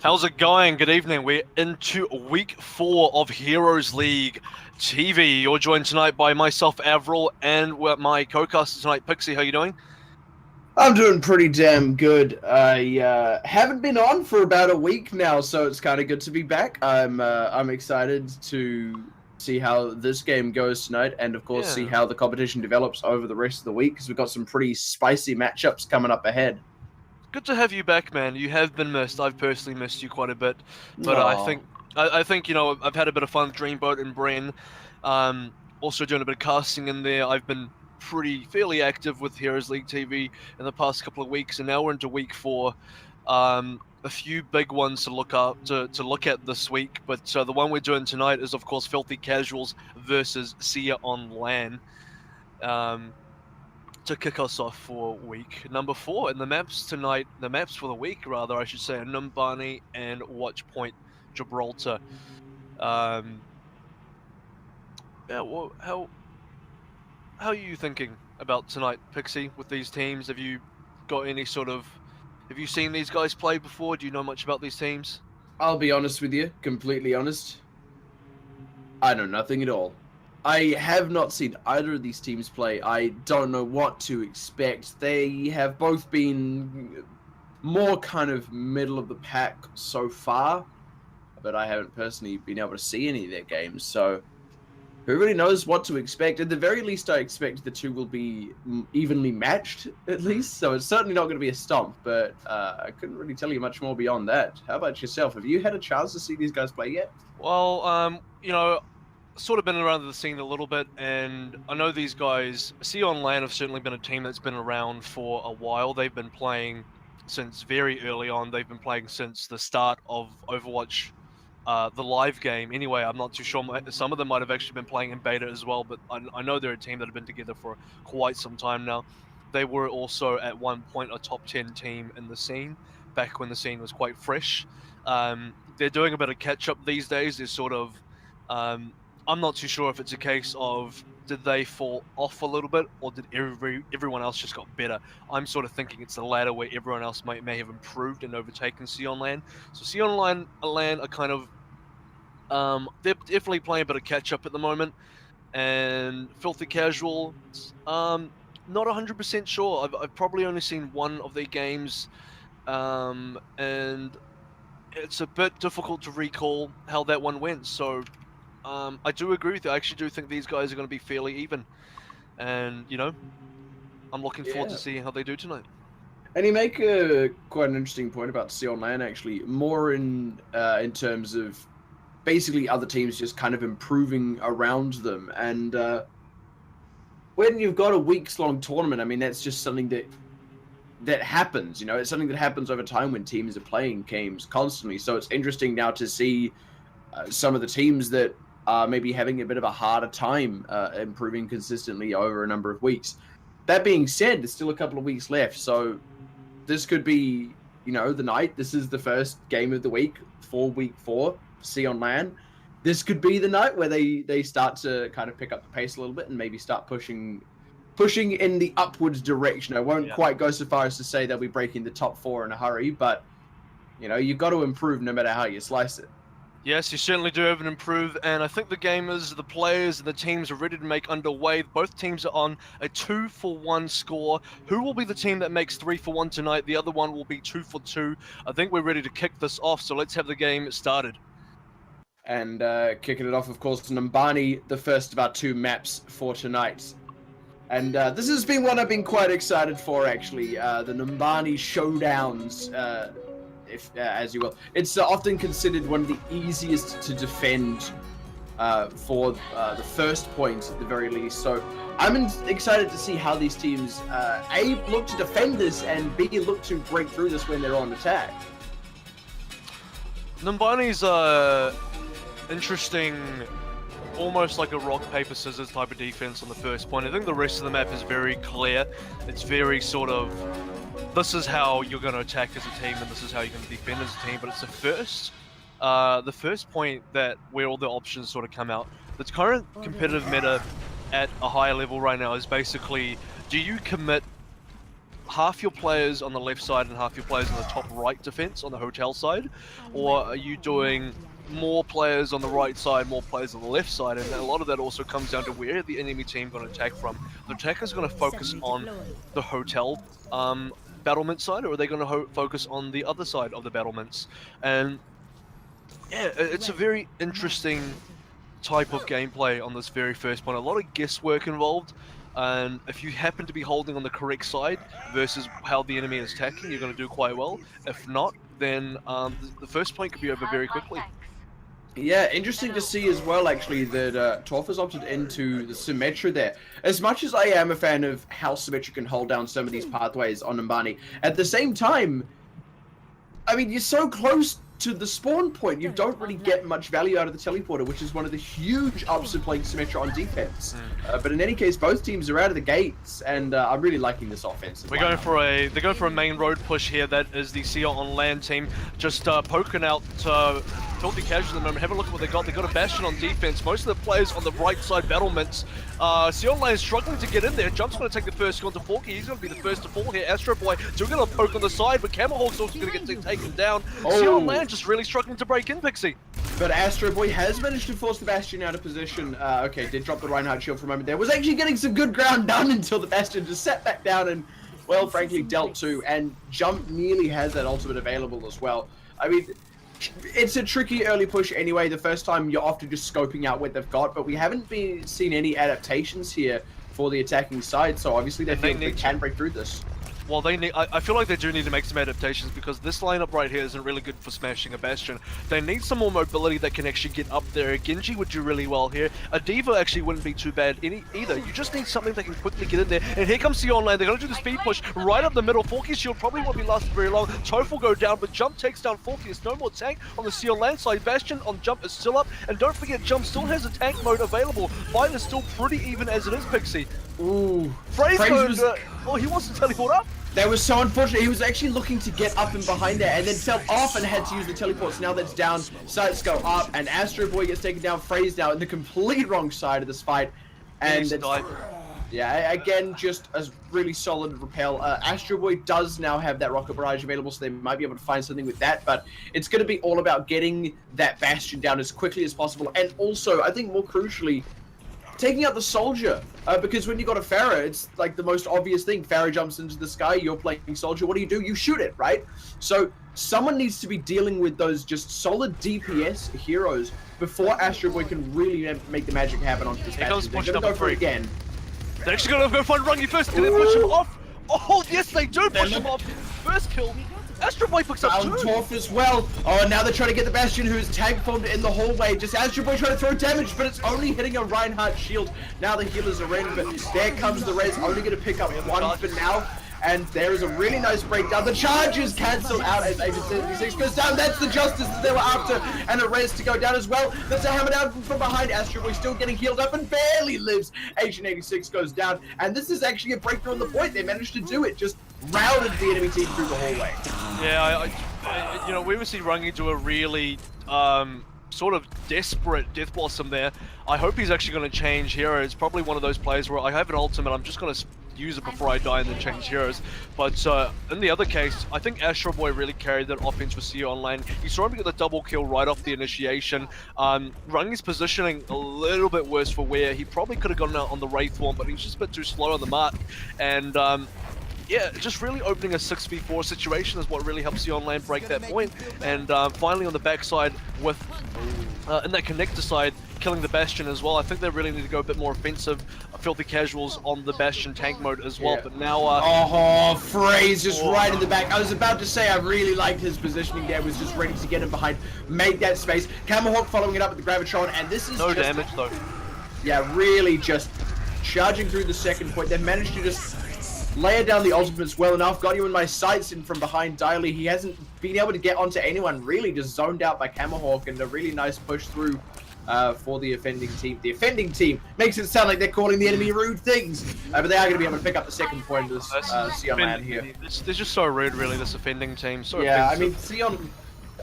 How's it going? Good evening. We're into week 4 of Heroes League TV. You're joined tonight by myself, Avril, and my co-caster tonight, Pixie. How you doing? I'm doing pretty damn good. I haven't been on for about a week now, so it's kind of good to be back. I'm excited to see how this game goes tonight, and of course see how the competition develops over the rest of the week, because we've got some pretty spicy matchups coming up ahead. Good to have you back, man. You have been missed. I've personally missed you quite a bit, but Aww. I think you know I've had a bit of fun with Dreamboat and Bren. Also doing a bit of casting in there. I've been fairly active with Heroes League TV in the past couple of weeks, and now we're into week 4. A few big ones to look at this week, but the one we're doing tonight is of course Filthy Casuals versus ON LAN. To kick us off for week number 4, and the maps for the week rather, I should say, are Numbani and Watchpoint, Gibraltar. Yeah, well, how are you thinking about tonight, Pixie, with these teams? Have you seen these guys play before? Do you know much about these teams? I'll be honest with you, completely honest. I know nothing at all. I have not seen either of these teams play. I don't know what to expect. They have both been more kind of middle of the pack so far, but I haven't personally been able to see any of their games, so who really knows what to expect? At the very least, I expect the two will be evenly matched, at least, so it's certainly not going to be a stomp, but I couldn't really tell you much more beyond that. How about yourself? Have you had a chance to see these guys play yet? Well, you know, sort of been around the scene a little bit, and I know these guys. ON LAN have certainly been a team that's been around for a while. They've been playing since very early on. They've been playing since the start of Overwatch, the live game. Anyway, I'm not too sure. Some of them might have actually been playing in beta as well, but I know they're a team that have been together for quite some time now. They were also at one point a top 10 team in the scene, back when the scene was quite fresh. They're doing a bit of catch up these days. They're sort of I'm not too sure if it's a case of did they fall off a little bit, or did everyone else just got better. I'm sort of thinking it's the latter, where everyone else may have improved and overtaken ON LAN. So ON LAN are kind of they're definitely playing a bit of catch up at the moment, and Filthy Casual, not 100% sure. I've probably only seen one of their games, and it's a bit difficult to recall how that one went. So I do agree with you. I actually do think these guys are going to be fairly even, and you know, I'm looking forward to seeing how they do tonight. And you make quite an interesting point about ON LAN, actually, more in terms of basically other teams just kind of improving around them. And when you've got a weeks-long tournament, I mean, that's just something that happens. You know, it's something that happens over time when teams are playing games constantly. So it's interesting now to see some of the teams that are maybe having a bit of a harder time improving consistently over a number of weeks. That being said, there's still a couple of weeks left, so this could be, you know, the night. This is the first game of the week for week 4 for ON LAN. This could be the night where they start to kind of pick up the pace a little bit and maybe start pushing in the upwards direction. I won't quite go so far as to say they'll be breaking the top 4 in a hurry, but you know, you've got to improve no matter how you slice it. Yes, you certainly do have an improve, and I think the gamers, the players, and the teams are ready to make underway. Both teams are on a 2-for-1 score. Who will be the team that makes 3-for-1 tonight? The other one will be 2-for-2. I think we're ready to kick this off, so let's have the game started. And kicking it off, of course, Numbani, the first of our 2 maps for tonight. And this has been one I've been quite excited for, actually. The Numbani showdowns, as you will. It's often considered one of the easiest to defend for the first point, at the very least. So I'm excited to see how these teams, A, look to defend this, and B, look to break through this when they're on attack. Numbani's interesting, almost like a rock, paper, scissors type of defense on the first point. I think the rest of the map is very clear. It's very sort of, this is how you're going to attack as a team, and this is how you're going to defend as a team. But it's the first point where all the options sort of come out. The current competitive meta at a higher level right now is basically, do you commit half your players on the left side and half your players on the top right defense on the hotel side, or are you doing more players on the right side, more players on the left side? And a lot of that also comes down to where the enemy team going to attack from. The attackers going to focus on the hotel battlement side, or are they going to focus on the other side of the battlements? And yeah, it's a very interesting type of gameplay on this very first point. A lot of guesswork involved, and if you happen to be holding on the correct side versus how the enemy is attacking, you're going to do quite well. If not, then the first point could be over very quickly. Yeah, interesting to see as well, actually, that Torf has opted into the Symmetra there. As much as I am a fan of how Symmetra can hold down some of these pathways on Numbani, at the same time, I mean, you're so close to the spawn point, you don't really get much value out of the teleporter, which is one of the huge ups of playing Symmetra on defense. But in any case, both teams are out of the gates, and I'm really liking this offense. They're going for a main road push here. That is the On LAN team just poking out Filthy Casual at the moment. Have a look at what they got. They got a Bastion on defense. Most of the players on the right side battlements. On LAN is struggling to get in there. Jump's going to take the first gun to Forky. He's going to be the first to fall here. Astro Boy still going to poke on the side, but Camahawk's also going to get taken down. On LAN just really struggling to break in, Pixie. But Astro Boy has managed to force the Bastion out of position. Okay, did drop the Reinhardt shield for a moment there. Was actually getting some good ground done until the Bastion just sat back down and, well, frankly, dealt to. And Jump nearly has that ultimate available as well. I mean, it's a tricky early push anyway. The first time you're often just scoping out what they've got, but we haven't seen any adaptations here for the attacking side, so obviously they feel they can break through this. Well, I feel like they do need to make some adaptations, because this lineup right here isn't really good for smashing a Bastion. They need some more mobility that can actually get up there. Genji would do really well here. A Diva actually wouldn't be too bad either. You just need something that can quickly get in there. And here comes On LAN. They're going to do the speed push right up the middle. Forky's shield probably won't be lasting very long. Toph will go down, but Jump takes down Forky. There's no more tank on the On LAN side. Bastion on Jump is still up. And don't forget, Jump still has a tank mode available. Fight is still pretty even as it is, Pixie. Ooh. Fraze he wants to teleport up. That was so unfortunate. He was actually looking to get up and behind there, and then fell off and had to use the teleports. Now that's down, sights go up, and Astro Boy gets taken down. Fraze now in the complete wrong side of this fight. And yeah, again, just a really solid repel. Astro Boy does now have that rocket barrage available, so they might be able to find something with that, but it's going to be all about getting that Bastion down as quickly as possible. And also, I think more crucially, taking out the soldier, because when you got a Pharah, it's like the most obvious thing. Pharah jumps into the sky, you're playing soldier, what do? You shoot it, right? So someone needs to be dealing with those just solid DPS heroes before Astro Boy can really make the magic happen onto this Bastion. They're gonna go for it again. They're actually gonna go find Rungy first. Can they push him off? Oh yes, they do push him off. First kill. Astro Boy picks up 2. Torf as well. Oh, now they're trying to get the Bastion, who's tag formed in the hallway. Just Astro Boy trying to throw damage, but it's only hitting a Reinhardt shield. Now the healers are in, but there comes the res, only going to pick up 1 for now. And there is a really nice breakdown. The charges cancel out as Agent 76 goes down. That's the justice that they were after. And a res to go down as well. That's a hammer down from behind. Astro Boy still getting healed up and barely lives. Agent 86 goes down. And this is actually a breakthrough on the point. They managed to do it. Just routed the enemy team through the hallway. Yeah, you know, we would see Rungy do a really sort of desperate Death Blossom there. I hope he's actually going to change hero. It's probably one of those plays where I have an ultimate, I'm just going to use it before I die and then change heroes. But in the other case, I think Astro Boy really carried that offense with On LAN. You saw him get the double kill right off the initiation. Rungy's positioning a little bit worse for where he probably could have gone out on the Wraith Form, but he was just a bit too slow on the mark. And yeah, just really opening a 6v4 situation is what really helps On LAN break that point. And finally on the backside with, in that connector side, killing the Bastion as well. I think they really need to go a bit more offensive. Filthy Casuals on the Bastion tank mode as well, but now... oh, Fraze just right in the back. I was about to say I really liked his positioning there, was just ready to get him behind, make that space. Camahawk following it up with the Gravitron, and this is no damage though. Yeah, really just charging through the second point. They managed to just layer down the ultimates well enough. Got you in my sights in from behind Diley. He hasn't been able to get onto anyone, really just zoned out by Camahawk, and a really nice push through for the offending team. The offending team makes it sound like they're calling the enemy rude things, but they are going to be able to pick up the second point of this On LAN here. They're just so rude, really, this offending team. So yeah, offensive. I mean,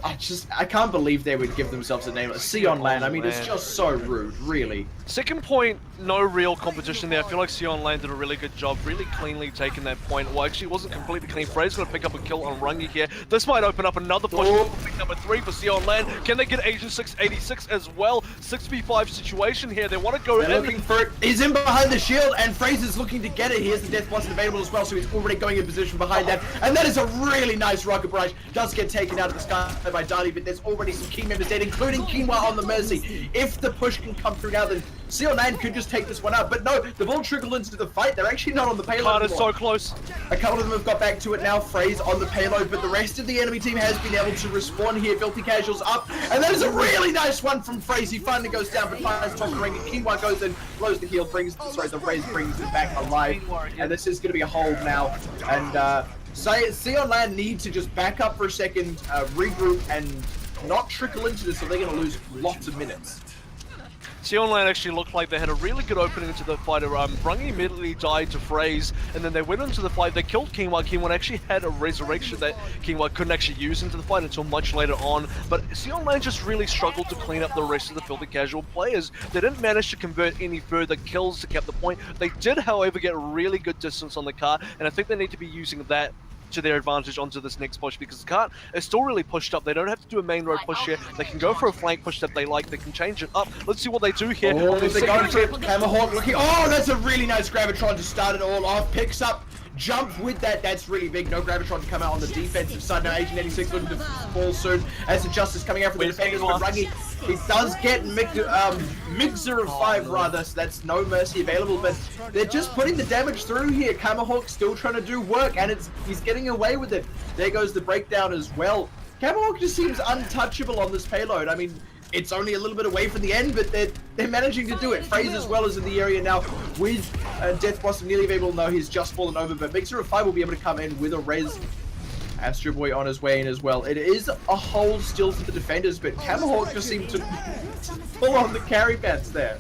I can't believe they would give themselves a name like On LAN. I mean, it's just so rude, really. Second point, no real competition there. I feel like On LAN did a really good job, really cleanly taking that point. Well, actually, it wasn't completely clean. Frey's going to pick up a kill on Rungy here. This might open up another push. Number 3 for On LAN. Can they get Agent 686 as well? 6v5 situation here. They want to go in. Looking for it. He's in behind the shield, and Fraser's looking to get it. Here's the death blossom available as well, so he's already going in position behind that. And that is a really nice rocket barrage. Does get taken out of the sky by Dali, but there's already some key members dead, including Quinoa on the Mercy. If the push can come through now, then On LAN could just take this one out. But no, they've all trickled into the fight. They're actually not on the payload Card is anymore. so close. A couple of them have got back to it now. Frey's on the payload, but the rest of the enemy team has been able to respawn here. Filthy Casuals up, and that is a really nice one from Fraze. He finally goes down, but finds top of the ring. Quinoa goes in, blows the heal, the Raze brings it back alive, and this is going to be a hold now. And On LAN need to just back up for a second, regroup, and not trickle into this, or they're going to lose lots of minutes. On LAN actually looked like they had a really good opening into the fight. Rungy immediately died to Fraze, and then they went into the fight. They killed Quinoa. Quinoa actually had a resurrection that Quinoa couldn't actually use into the fight until much later on. But On LAN just really struggled to clean up the rest of the Filthy Casual players. They didn't manage to convert any further kills to keep the point. They did, however, get really good distance on the cart, and I think they need to be using that to their advantage onto this next push, because the cart is still really pushed up. They don't have to do a main road push here. They can go for a flank push that they like. They can change it up. Let's see what they do here. Oh, they're going for it. Hammerhawk looking. Oh, that's a really nice Gravitron to start it all off. Picks up. Jump with that, that's really big. No Gravitron to come out on the defensive side. Now Agent 86 looking to fall soon as the Justice coming out for the defenders. But Rungy, he does get Mixer of 5 rather, so that's no mercy available. But they're just putting the damage through here. Camahawk still trying to do work, and he's getting away with it. There goes the breakdown as well. Camahawk just seems untouchable on this payload. I mean, it's only a little bit away from the end, but they're managing to do it. Fraze as well is in the area now with Death Blossom nearly able. No, he's just fallen over, but Mixer of 5 will be able to come in with a res. Astro Boy on his way in as well. It is a hold still for the defenders, but Camahawk just seemed to pull on the carry pants there.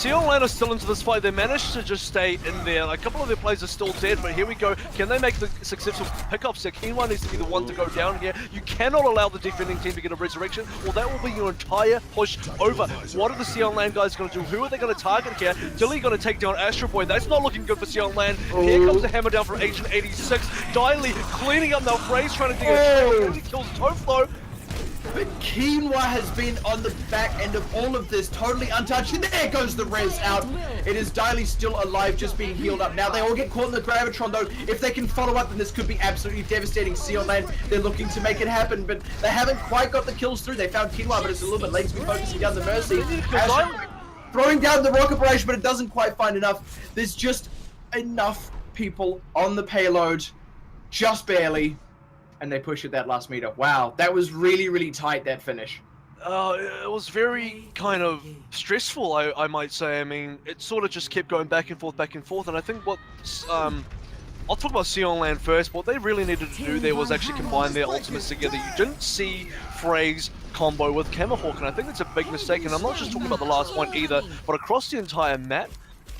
On LAN are still into this fight. They managed to just stay in there. A couple of their players are still dead, but here we go. Can they make the successful pickups here? Quinoa needs to be the one to go down here. You cannot allow the defending team to get a resurrection, or that will be your entire push over. What are the On LAN guys going to do? Who are they going to target here? Dilly going to take down Astro Boy. That's not looking good for On LAN. Here comes the hammer down from Agent 86. Diley cleaning up now. Fraze trying to dig a check. He kills Toflo. But Quinoa has been on the back end of all of this, totally untouched. And there goes the res out. It is Diley still alive, just being healed up. Now they all get caught in the Gravitron though. If they can follow up, then this could be absolutely devastating. On LAN, they're looking to make it happen, but they haven't quite got the kills through. They found Quinoa, but it's a little bit late to be focusing down the Mercy. Throwing down the rocket barrage, but it doesn't quite find enough. There's just enough people on the payload, just barely. And they push it that last meter. Wow, that was really, really tight, that finish. It was very kind of stressful, I might say. I mean, it sort of just kept going back and forth, and I think what I'll talk about On LAN first. What they really needed to do there was actually combine their ultimates together. You didn't see Fraze combo with Camahawk, and I think that's a big mistake, and I'm not just talking about the last point either, but across the entire map,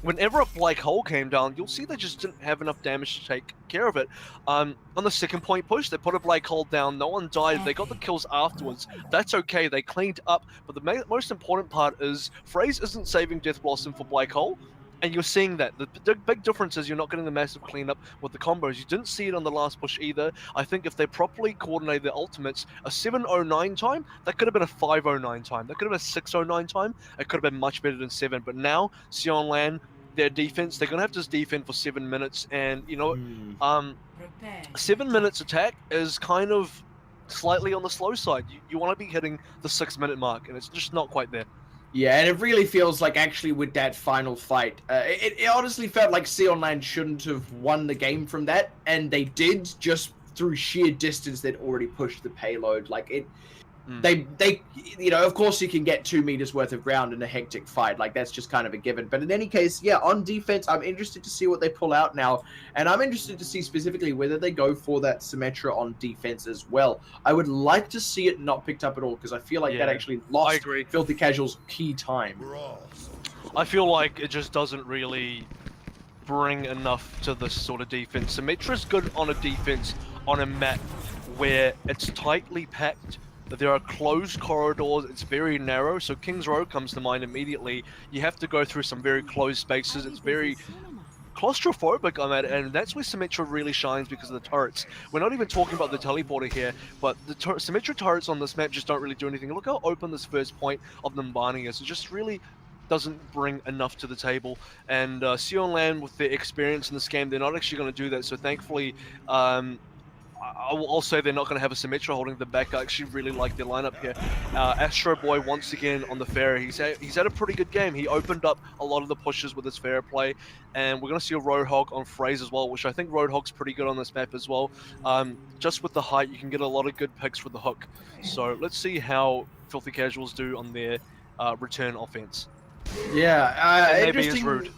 whenever a black hole came down, you'll see they just didn't have enough damage to take care of it. On the second point push, they put a black hole down, no one died, they got the kills afterwards. That's okay, they cleaned up, but the most important part is Fraze isn't saving Death Blossom for black hole, and you're seeing that. The big difference is you're not getting the massive cleanup with the combos. You didn't see it on the last push either. I think if they properly coordinate their ultimates, a 709 time, that could have been a 509 time. That could have been a 609 time. It could have been much better than 7. But now, On LAN, their defense, they're going to have to defend for 7 minutes. And, you know, 7 minutes attack is kind of slightly on the slow side. You want to be hitting the 6 minute mark, and it's just not quite there. Yeah, and it really feels like actually with that final fight, it honestly felt like On LAN shouldn't have won the game from that, and they did just through sheer distance. They'd already pushed the payload. Like it, they, you know, of course you can get 2 meters worth of ground in a hectic fight. Like that's just kind of a given. But in any case, yeah, on defense, I'm interested to see what they pull out now, and I'm interested to see specifically whether they go for that Symmetra on defense as well. I would like to see it not picked up at all because I feel like that actually lost Filthy Casual's key time. I feel like it just doesn't really bring enough to this sort of defense. Symmetra's good on a defense on a map where it's tightly packed. There are closed corridors, it's very narrow, so King's Row comes to mind immediately. You have to go through some very closed spaces, it's very claustrophobic on that, and that's where Symmetra really shines because of the turrets. We're not even talking about the teleporter here, but the Symmetra turrets on this map just don't really do anything. Look how open this first point of Numbani is. It just really doesn't bring enough to the table, and On LAN, with their experience in this game, they're not actually going to do that, so thankfully I'll say they're not going to have a Symmetra holding them back. I actually really like their lineup here. Astro Boy once again on the Pharah. He's had a pretty good game. He opened up a lot of the pushes with his Pharah play, and we're going to see a Roadhog on Phrase as well, which I think Roadhog's pretty good on this map as well. Just with the height, you can get a lot of good picks with the hook. So let's see how Filthy Casuals do on their return offense. Yeah, maybe it's rude.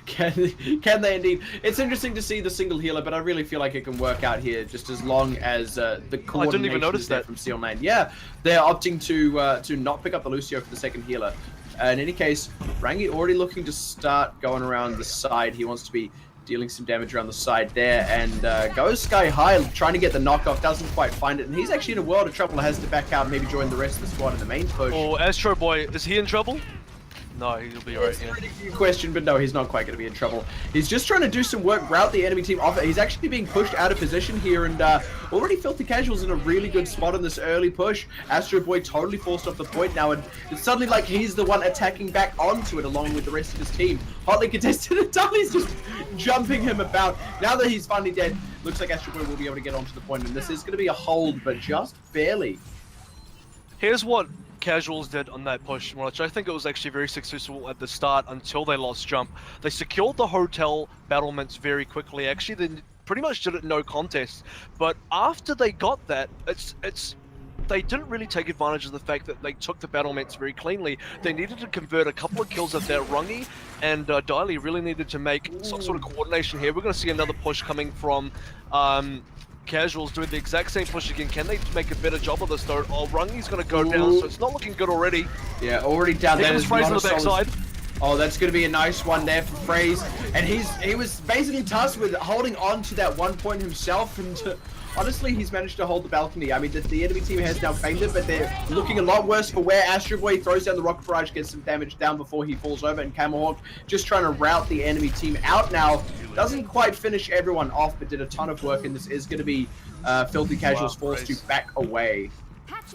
Can they indeed? It's interesting to see the single healer, but I really feel like it can work out here just as long as the coordination I didn't even notice is there that from On LAN. Yeah, they're opting to not pick up the Lucio for the second healer. In any case, Rangi already looking to start going around the side. He wants to be dealing some damage around the side there, and goes sky high, trying to get the knockoff, doesn't quite find it, and he's actually in a world of trouble, has to back out, maybe join the rest of the squad in the main push. Oh, Astro Boy, is he in trouble? No, he'll be alright. It's a pretty good question, but no, he's not quite going to be in trouble. He's just trying to do some work, route the enemy team off it. He's actually being pushed out of position here, and already Filthy Casuals in a really good spot in this early push. Astro Boy totally forced off the point now, and it's suddenly like he's the one attacking back onto it along with the rest of his team. Hotly contested, and Dali's just jumping him about. Now that he's finally dead, looks like Astro Boy will be able to get onto the point, and this is going to be a hold, but just barely. Here's what Casuals did on that push, which I think it was actually very successful at the start until they lost jump. They secured the hotel battlements very quickly. Actually, they pretty much did it no contest. But after they got that, they didn't really take advantage of the fact that they took the battlements very cleanly. They needed to convert a couple of kills at that. Rungy and Daily really needed to make some sort of coordination here. We're going to see another push coming from Casuals doing the exact same push again. Can they make a better job of this though? Oh, Rungy's going to go down, so it's not looking good already. Yeah, already down. Here comes Phrase on the backside. Oh, that's going to be a nice one there for Phrase. And he was basically tasked with holding on to that 1 point himself, and honestly, he's managed to hold the balcony. I mean, the enemy team has now fainted, but they're looking a lot worse for where Astro Boy throws down the rocket barrage, gets some damage down before he falls over, and Camelhawk just trying to route the enemy team out now. Doesn't quite finish everyone off, but did a ton of work, and this is going to be Filthy Casuals forced to back away.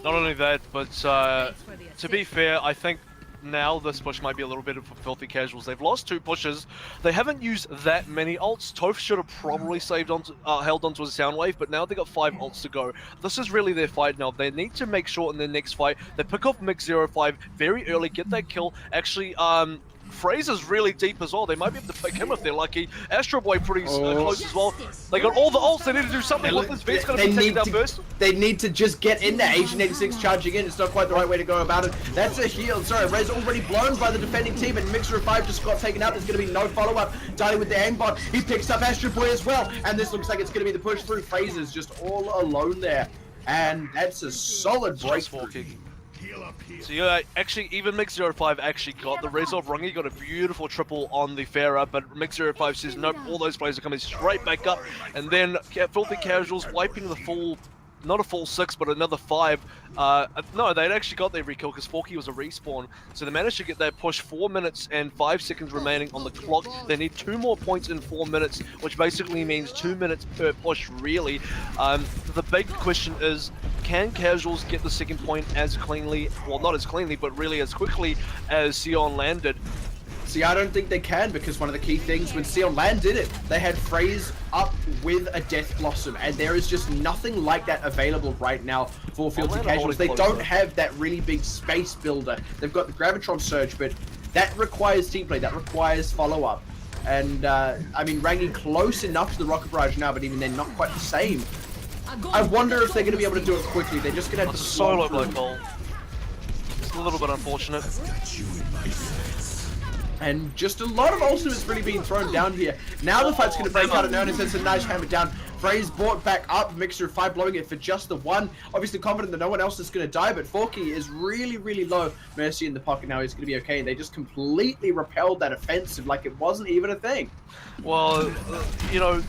Not only that, but to be fair, I think now this push might be a little bit for Filthy Casuals. They've lost 2 pushes. They haven't used that many ults. Toph should have probably held onto a sound wave, but now they've got 5 ults to go. This is really their fight now. They need to make sure in their next fight they pick off Mix05 very early, get that kill. Actually, Fraser's really deep as well. They might be able to pick him if they're lucky. Astro Boy pretty close as well. They got all the ults. They need to do something with this. V's going to be taken down first. They need to just get in there. Agent 86 charging in. It's not quite the right way to go about it. That's a heal. Sorry, Ray's already blown by the defending team, and Mixer5 just got taken out. There's going to be no follow-up. Dali with the aimbot. He picks up Astro Boy as well, and this looks like it's going to be the push through. Fraser's just all alone there, and that's a solid breakthrough. So yeah, actually, even Mix05 actually got the res off. Rungy got a beautiful triple on the Pharah, but Mix05 says nope, all those players are coming straight back up. And then Filthy Casuals wiping the full, not a full 6, but another 5. No, they'd actually got their rekill because Forky was a respawn. So they managed to get that push. 4 minutes and 5 seconds remaining on the clock. They need 2 more points in 4 minutes, which basically means 2 minutes per push, really. The big question is, can Casuals get the second point as cleanly, well, not as cleanly, but really as quickly as On LAN did? See, I don't think they can, because one of the key things when On LAN did it, they had Phrase up with a Death Blossom, and there is just nothing like that available right now for Filthy Casuals. They don't have that really big space builder. They've got the Gravitron Surge, but that requires team play, that requires follow-up. And, I mean, Rangi close enough to the Rocket Barrage now, but even then, not quite the same. I wonder if they're going to be able to do it quickly. They're just going to have to solo black hole. It's a little bit unfortunate. And just a lot of ultimates really being thrown down here. Now the fight's going to break out, and Ernest has a nice hammer down. Phrase brought back up, Mixer5 blowing it for just the 1. Obviously confident that no one else is going to die, but Forky is really, really low. Mercy in the pocket now, he's going to be okay. They just completely repelled that offensive like it wasn't even a thing. Well, you know,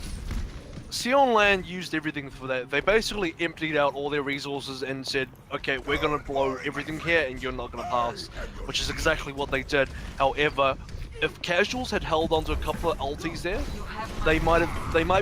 On LAN used everything for that. They basically emptied out all their resources and said, okay, we're gonna blow everything here and you're not gonna pass, which is exactly what they did. However, if Casuals had held onto a couple of ultis there, they might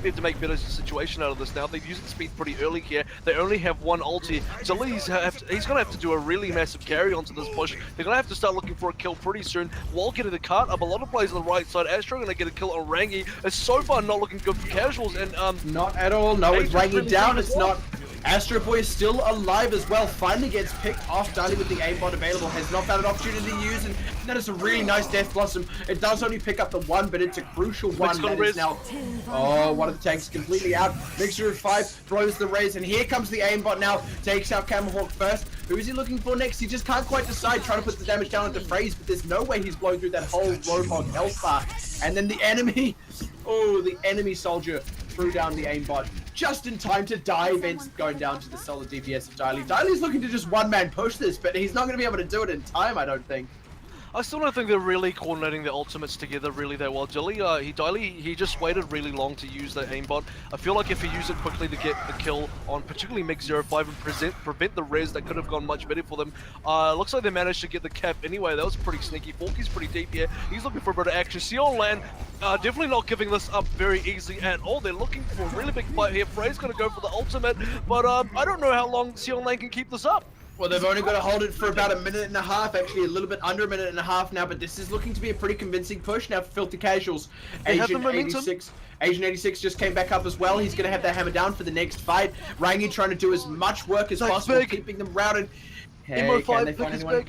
be able to make better situation out of this now. They've used speed pretty early here. They only have one ulti. So he's gonna have to do a really massive carry onto this push. They're gonna have to start looking for a kill pretty soon while getting the cart up. A lot of players on the right side. Astro gonna get a kill on Rangi. It's so far not looking good for Casuals, and not at all. No, it's Rangi really down. It's not. Astro Boy is still alive as well. Finally gets picked off. Dali with the aimbot available has not found an opportunity to use, and that is a really nice Death Blossom. It does only pick up the one, but it's a crucial one. That is now. Oh, one of the tanks completely out. Mixture of 5 blows the raise, and here comes the aimbot now. Takes out Camelhawk first. Who is he looking for next? He just can't quite decide. Trying to put the damage down onto Phrase, but there's no way he's blowing through that whole Roadhog health bar. And then the enemy. Oh, the enemy soldier threw down the aimbot just in time to dive in, going down to the solid DPS of Diley. Diley's looking to just one-man push this, but he's not going to be able to do it in time, I don't think. I still don't think they're really coordinating the ultimates together really that well. Diley, he just waited really long to use that aimbot. I feel like if he used it quickly to get the kill on particularly MiG-05 and prevent the res, that could have gone much better for them. Looks like they managed to get the cap anyway. That was pretty sneaky. Forky's pretty deep here. He's looking for a bit of action. On LAN, definitely not giving this up very easily at all. They're looking for a really big fight here. Frey's going to go for the ultimate, but I don't know how long On LAN can keep this up. Well, they've only got to hold it for about a minute and a half, actually a little bit under a minute and a half now, but this is looking to be a pretty convincing push now for Filthy Casuals. Agent 86 just came back up as well. He's going to have that hammer down for the next fight. Rangi trying to do as much work as possible, keeping them routed. Hey, can they find anyone?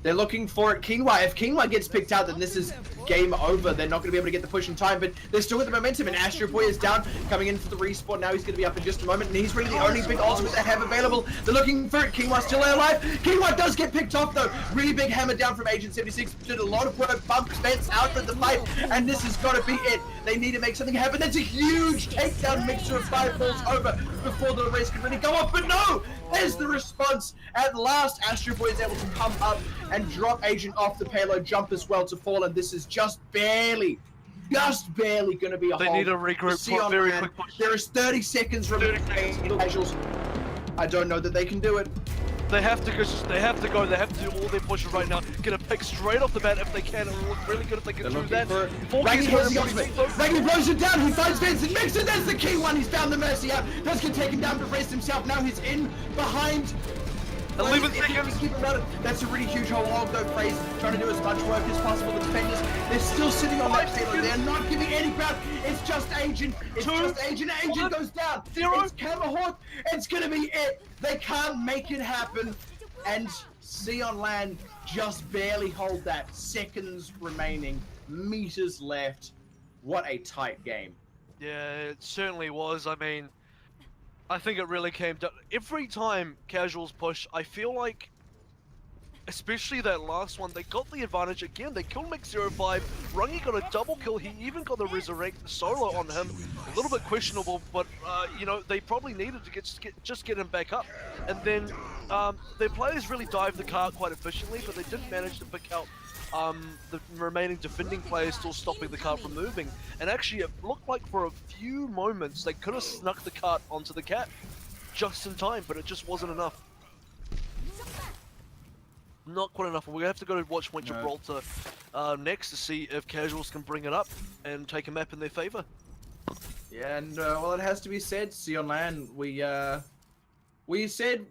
They're looking for it. Kingwa. If Kingwa gets picked out, then this is game over. They're not going to be able to get the push in time, but they're still with the momentum, and Astro Boy is down, coming in for the respawn. Now he's going to be up in just a moment, and he's really the only big ultimate they have available. They're looking for it. Kingwa still alive. Kingwa does get picked off, though. Really big hammer down from Agent 76. Did a lot of work, bumped Spence out of the fight, and this has got to be it. They need to make something happen. That's a huge takedown. Mixture of 5 falls over before the race can really go off, but no! There's the response. At last, Astro Boy is able to pump up and drop Agent off the payload jump as well to fall, and this is just barely going to be a hold. They need a regroup very quick push. There is 30 seconds remaining. Casuals. I don't know that they can do it. They have to go. They have to do all their pushes right now. Get a pick straight off the bat if they can. It will look really good if they can do that. Rangi blows it down. He finds Vincent. Mixer. That's the key one. He's found the Mercy out. Does get taken down to rest himself. Now he's in behind. 11 seconds. That's a really huge whole log though. Phrase trying to do as much work as possible. The defenders, they're still sitting on that payload. They're not giving any ground. It's just Agent. It's just Agent. Agent goes down. It's Camelhawk. It's gonna be it. They can't make it happen. And On LAN just barely hold that. Seconds remaining. Meters left. What a tight game. Yeah, it certainly was. I mean, I think it really came down. Every time Casuals push, I feel like, especially that last one, they got the advantage again. They killed MiG-05. Rangi got a double kill. He even got the Resurrect solo on him. A little bit questionable, but you know, they probably needed to just get him back up. And then their players really dived the cart quite efficiently, but they didn't manage to pick out the remaining defending players still stopping the cart from moving. And actually, it looked like for a few moments they could have snuck the cart onto the cat just in time, but it just wasn't enough. Not quite enough. We're going to have to go to Watchpoint Gibraltar next to see if Casuals can bring it up and take a map in their favor. Yeah, and well, it has to be said, On LAN, we said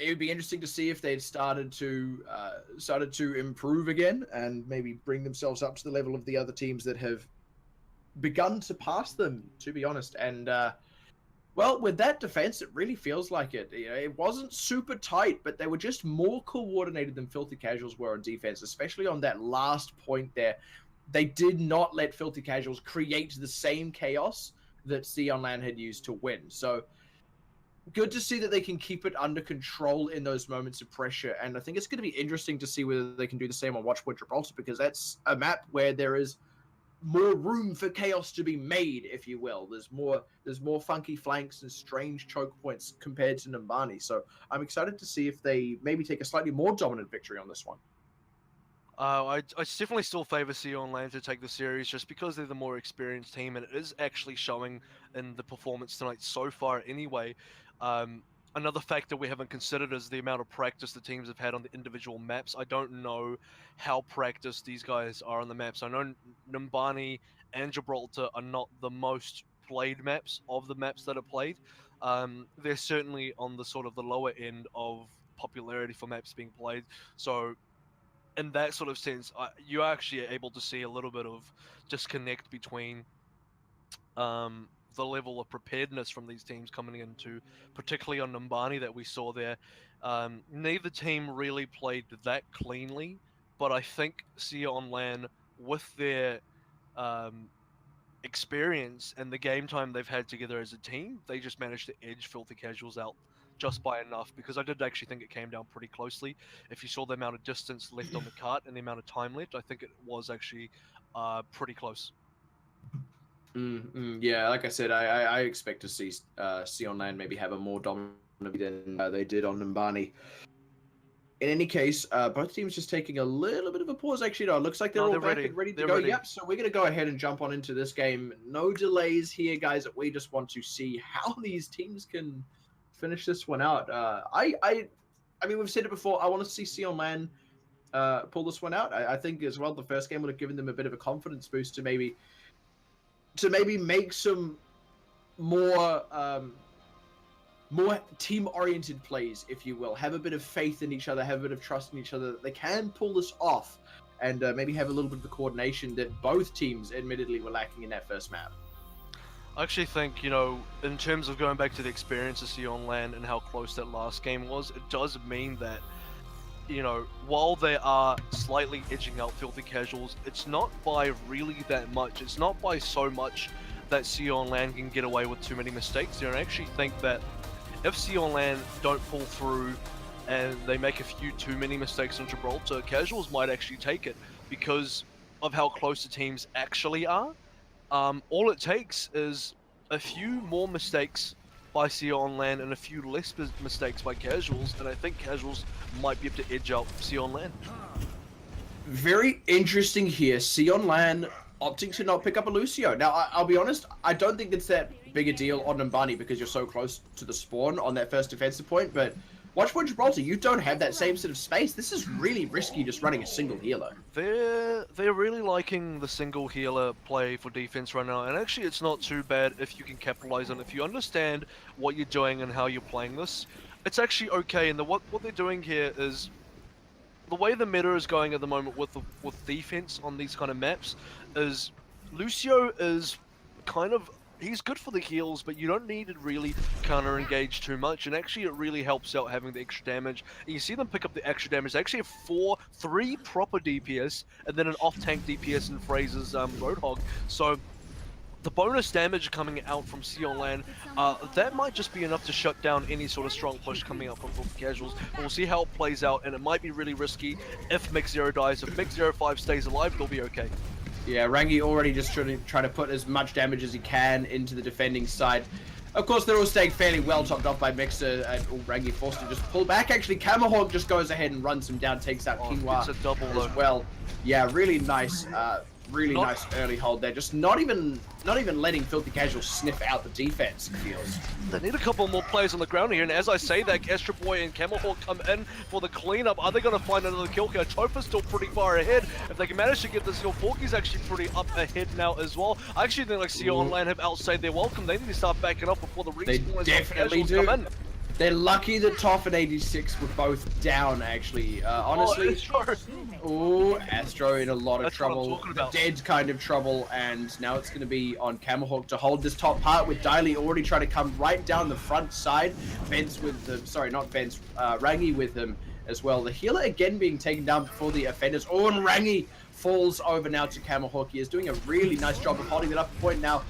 it would be interesting to see if they'd started to improve again and maybe bring themselves up to the level of the other teams that have begun to pass them, to be honest. And well, with that defense, it really feels like it. You know, it wasn't super tight, but they were just more coordinated than Filthy Casuals were on defense, especially on that last point there. They did not let Filthy Casuals create the same chaos that On LAN had used to win. So good to see that they can keep it under control in those moments of pressure. And I think it's going to be interesting to see whether they can do the same on Watchpoint Gibraltar, because that's a map where there is more room for chaos to be made, if you will. There's more funky flanks and strange choke points compared to Numbani. So I'm excited to see if they maybe take a slightly more dominant victory on this one. I definitely still favor On LAN to take the series just because they're the more experienced team, and it is actually showing in the performance tonight so far anyway. Um, Another factor we haven't considered is the amount of practice the teams have had on the individual maps. I don't know how practiced these guys are on the maps. I know Numbani and Gibraltar are not the most played maps of the maps that are played. They're certainly on the sort of the lower end of popularity for maps being played. So in that sort of sense, you are actually able to see a little bit of disconnect between the level of preparedness from these teams coming into, particularly on Numbani that we saw there. Neither team really played that cleanly, but I think On LAN, with their um, experience and the game time they've had together as a team, they just managed to edge Filthy Casuals out just by enough, because I did actually think it came down pretty closely. If you saw the amount of distance left on the cart and the amount of time left, I think it was actually pretty close. Yeah, like I said, I expect to see On LAN maybe have a more dominant than they did on Numbani. In any case, both teams just taking a little bit of a pause. Actually, no, it looks like they're all back and ready to go. Yep, so we're going to go ahead and jump on into this game. No delays here, guys. We just want to see how these teams can finish this one out. I mean, we've said it before. I want to see On LAN pull this one out. I think as well the first game would have given them a bit of a confidence boost to maybe make some more more team-oriented plays, if you will. Have a bit of faith in each other, have a bit of trust in each other that they can pull this off, and maybe have a little bit of the coordination that both teams admittedly were lacking in that first map. I actually think, you know, in terms of going back to the experience of On LAN and how close that last game was, it does mean that, you know, while they are slightly edging out Filthy Casuals, it's not by really that much. It's not by so much that On LAN can get away with too many mistakes. And I actually think that if On LAN don't pull through and they make a few too many mistakes on Gibraltar, Casuals might actually take it because of how close the teams actually are. All it takes is a few more mistakes by On LAN and a few less mistakes by Casuals, and I think Casuals might be able to edge out On LAN. Very interesting here. On LAN opting to not pick up a Lucio. Now, I'll be honest, I don't think it's that big a deal on Numbani because you're so close to the spawn on that first defensive point, but Watchpoint Gibraltar, you don't have that same sort of space. This is really risky just running a single healer. They're really liking the single healer play for defense right now, and actually it's not too bad if you can capitalize on it. If you understand what you're doing and how you're playing this, it's actually okay. And what they're doing here is, the way the meta is going at the moment with defense on these kind of maps is Lucio is kind of, he's good for the heals, but you don't need to really counter engage too much, and actually it really helps out having the extra damage. And you see them pick up the extra damage. They actually have 3 proper DPS and then an off-tank DPS in Fraser's Roadhog. So the bonus damage coming out from On LAN, that might just be enough to shut down any sort of strong push coming out from Casuals. But we'll see how it plays out, and it might be really risky if Mix0 dies. If Mix05 stays alive, they'll be okay. Yeah, Rangi already just trying to put as much damage as he can into the defending side. Of course, they're all staying fairly well topped off by Mixer, and Rangi forced to just pull back. Actually, Camahawk just goes ahead and runs him down, takes out Quinoa it's a double as well. Yeah, really nice. Really nice early hold there. Just not even letting Filthy Casuals sniff out the defense, it feels. They need a couple more players on the ground here, and as I say that, Astro Boy and Camelhawk come in for the cleanup. Are they going to find another kill here? Topher's still pretty far ahead. If they can manage to get this kill, Forky's actually pretty up ahead now as well. I actually think like On LAN have outstayed their welcome. They need to start backing up before the respawn definitely do. Come in. They're lucky that Toph and 86 were both down, actually. Honestly. Oh, Astro in a lot of trouble. Dead kind of trouble, and now it's going to be on Camahawk to hold this top part with Daily already trying to come right down the front side. Vence with them. Sorry, not Vence. Rangi with him as well. The healer again being taken down before the offenders. Oh, and Rangi falls over now to Camahawk. He is doing a really nice job of holding that upper point now.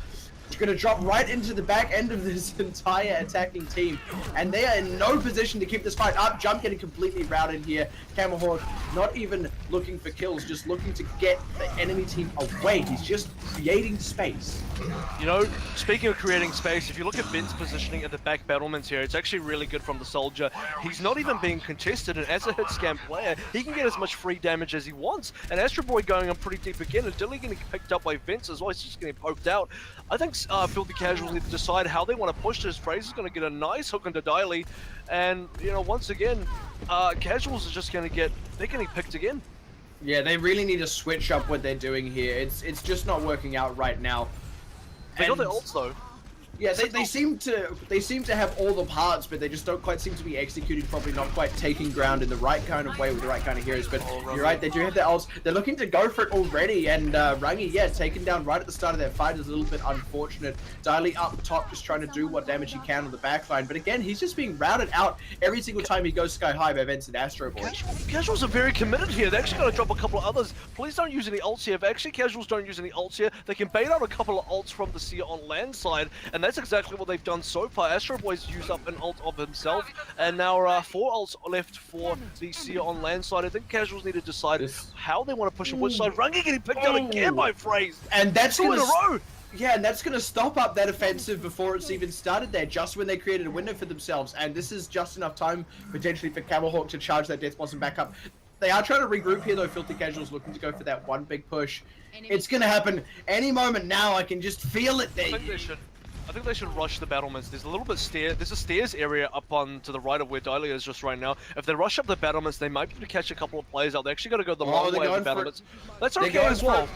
It's going to drop right into the back end of this entire attacking team. And they are in no position to keep this fight up. Jump getting completely routed here. Camelhawk not even looking for kills, just looking to get the enemy team away. He's just creating space. You know, speaking of creating space, if you look at Ben's positioning at the back battlements here, it's actually really good from the soldier. He's not even being contested, and as a hit scan player, he can get as much free damage as he wants. And Astro Boy going on pretty deep again, and Dilly getting picked up by Vince as well. He's just getting poked out. I think Filthy Casuals need to decide how they want to push this. Fraser's going to get a nice hook into Diley, and you know, once again, Casuals are just going to get, they're getting picked again. Yeah, they really need to switch up what they're doing here. It's just not working out right now. They got their ults though. Yeah, they seem to have all the parts, but they just don't quite seem to be executing properly, not quite taking ground in the right kind of way with the right kind of heroes. But you're right, they do have their ults. They're looking to go for it already, and Rangi, yeah, taken down right at the start of that fight is a little bit unfortunate. Diley up top, just trying to do what damage he can on the backline, but again, he's just being routed out every single time he goes sky high by Vince and Astro Boy. Casuals are very committed here. They're actually going to drop a couple of others. Please don't use any ults here. If actually Casuals don't use any ults here, they can bait out a couple of ults from the On LAN side, and that's exactly what they've done so far. Astro Boy's used up an ult of himself, and now 4 ults left for the On LAN side. I think Casuals need to decide how they want to push on which side. Rangi getting picked out again by Fraze. And that's in a row. Yeah, and that's going to stop up that offensive before it's even started there, just when they created a window for themselves. And this is just enough time, potentially, for Camelhawk to charge that Death Blossom back up. They are trying to regroup here, though. Filthy Casuals looking to go for that one big push. It's going to happen any moment now. I can just feel it there. I think they should rush the battlements. There's a little bit there's a stairs area up on to the right of where Diley is just right now. If they rush up the battlements, they might be able to catch a couple of players out. They actually got to go the long way of the battlements. That's okay as well.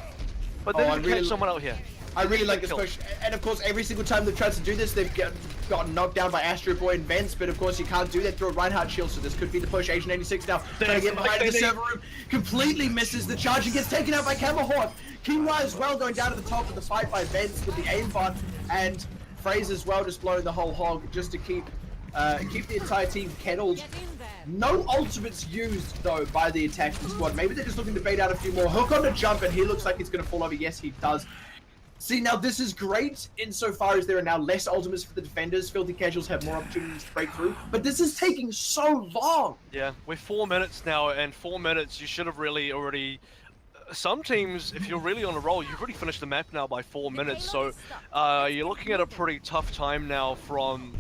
But then catch someone out here. I really like this push, and of course, every single time they've tried to do this, they've gotten knocked down by Astro Boy and Vents, but of course you can't do that through a Reinhardt shield, so this could be the push. Agent 86 now trying to get behind the server room, completely misses the charge and gets taken out by Camelhawk. Kingwa as well going down to the top of the fight by Vents with the aimbot, and Fraser as well just blowing the whole hog just to keep the entire team kettled. No ultimates used though by the attacking squad. Maybe they're just looking to bait out a few more. Hook on the jump, and he looks like he's going to fall over. Yes, he does. See, now this is great insofar as there are now less ultimates for the defenders. Filthy Casuals have more opportunities to break through, but this is taking so long. Yeah, we're 4 minutes now, and 4 minutes, you should have really already... Some teams, if you're really on a roll, you've already finished the map now by 4 minutes, so you're looking at a pretty tough time now from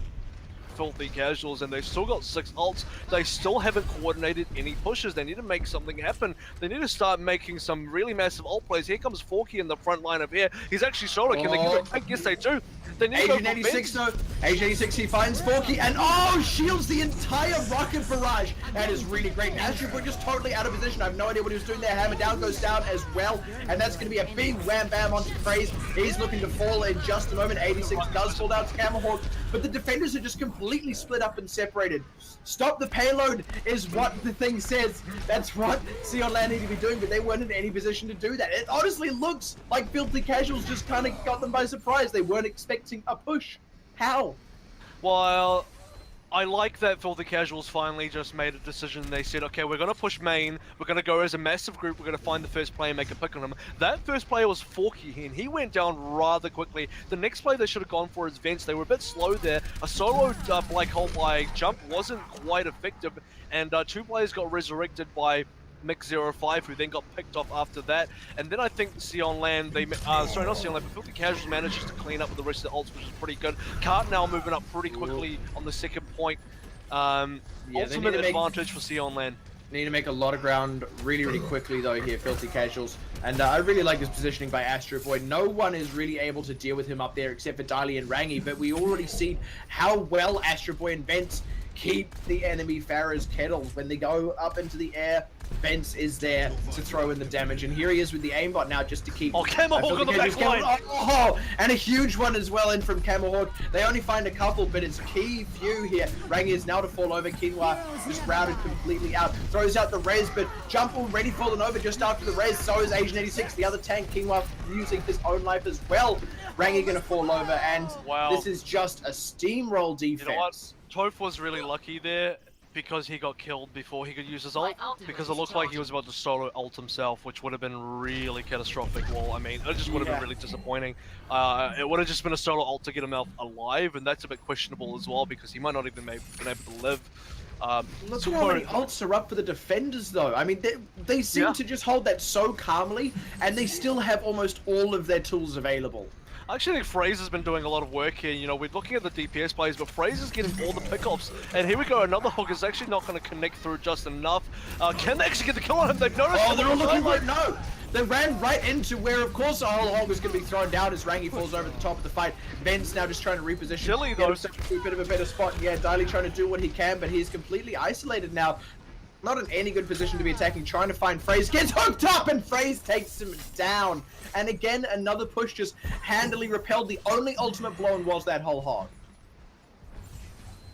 Filthy Casuals, and they've still got 6 ults. They still haven't coordinated any pushes. They need to make something happen. They need to start making some really massive ult plays. Here comes Forky in the front line of here. He's actually solo. Can they get a pick? Yes, they do. They need Agent 86 though. Agent 86, he finds Forky and shields the entire rocket barrage. That is really great. Astro Boy just totally out of position. I have no idea what he was doing there. Hammer down goes down as well, and that's going to be a big wham bam onto Fraze. He's looking to fall in just a moment. 86 does fall down to Camelhawk, but the defenders are just completely split up and separated. Stop the payload is what the thing says. That's what On LAN need to be doing, but they weren't in any position to do that. It honestly looks like Filthy Casuals just kind of got them by surprise. They weren't expecting a push. How? Well, I like that Filthy Casuals finally just made a decision. They said, okay, we're going to push main. We're going to go as a massive group. We're going to find the first player and make a pick on him. That first player was Forky, and he went down rather quickly. The next player they should have gone for is Vents. They were a bit slow there. A solo black hole by Jump wasn't quite effective, and 2 players got resurrected by Mix05, who then got picked off after that. And then I think On LAN, sorry, not On LAN, but Filthy Casuals manages to clean up with the rest of the ults, which is pretty good. Cart now moving up pretty quickly on the second point. Ultimate advantage for On LAN. Need to make a lot of ground really, really quickly though here, Filthy Casuals. And I really like this positioning by Astro Boy. No one is really able to deal with him up there except for Diley and Rangi, but we already see how well Astro Boy and Vents keep the enemy Farah's kettled. When they go up into the air, Vents is there to throw in the damage, and here he is with the aimbot now just to keep... Camelhawk on the back line! And a huge one as well in from Camelhawk. They only find a couple, but it's key few here. Rangi is now to fall over. Quinoa is routed completely out. Throws out the res, but Jump already fallen over just after the res. So is Agent 86, the other tank. Quinoa using his own life as well. Rangi gonna fall over, and this is just a steamroll defense. You know what? Toph was really lucky there. because he got killed before he could use his ult, because it looked like he was about to solo ult himself, which would have been really catastrophic. Well, I mean, it just would have been really disappointing. It would have just been a solo ult to get him out alive, and that's a bit questionable as well, because he might not even been able to live. Look how many ults are up for the defenders, though. I mean, they seem to just hold that so calmly, and they still have almost all of their tools available. I actually think Fraser's been doing a lot of work here. You know, we're looking at the DPS plays, but Fraser's getting all the pickoffs. And here we go, another hook is actually not going to connect through just enough. Can they actually get the kill on him? They've noticed. Oh, they're all looking right. No, they ran right into where, of course, the whole hog was going to be thrown down as Rangi falls over the top of the fight. Ben's now just trying to reposition. Chili, though. To a bit of a better spot. Yeah, Daily trying to do what he can, but he's completely isolated now. Not in any good position to be attacking, trying to find Fraze, gets hooked up, and Fraze takes him down. And again, another push just handily repelled. The only ultimate blown was that whole hog.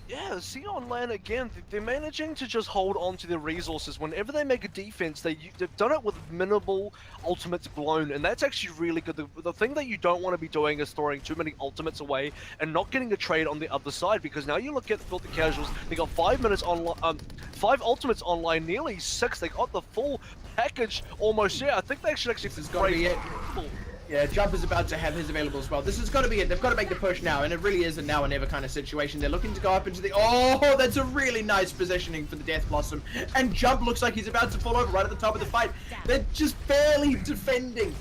Yeah, see on LAN again, they're managing to just hold on to their resources. Whenever they make a defense, they've done it with minimal ultimates blown, and that's actually really good. The thing that you don't want to be doing is throwing too many ultimates away and not getting a trade on the other side, because now you look at Filthy Casuals, they got 5 minutes on, 5 ultimates online, nearly 6. They got the full package almost. Yeah, I think they actually this is going to be it. Yeah, Jump is about to have his available as well. This has got to be it. They've got to make the push now, and it really is a now or never kind of situation. They're looking to go up into the... Oh, that's a really nice positioning for the Death Blossom. And Jump looks like he's about to fall over right at the top of the fight. They're just barely defending.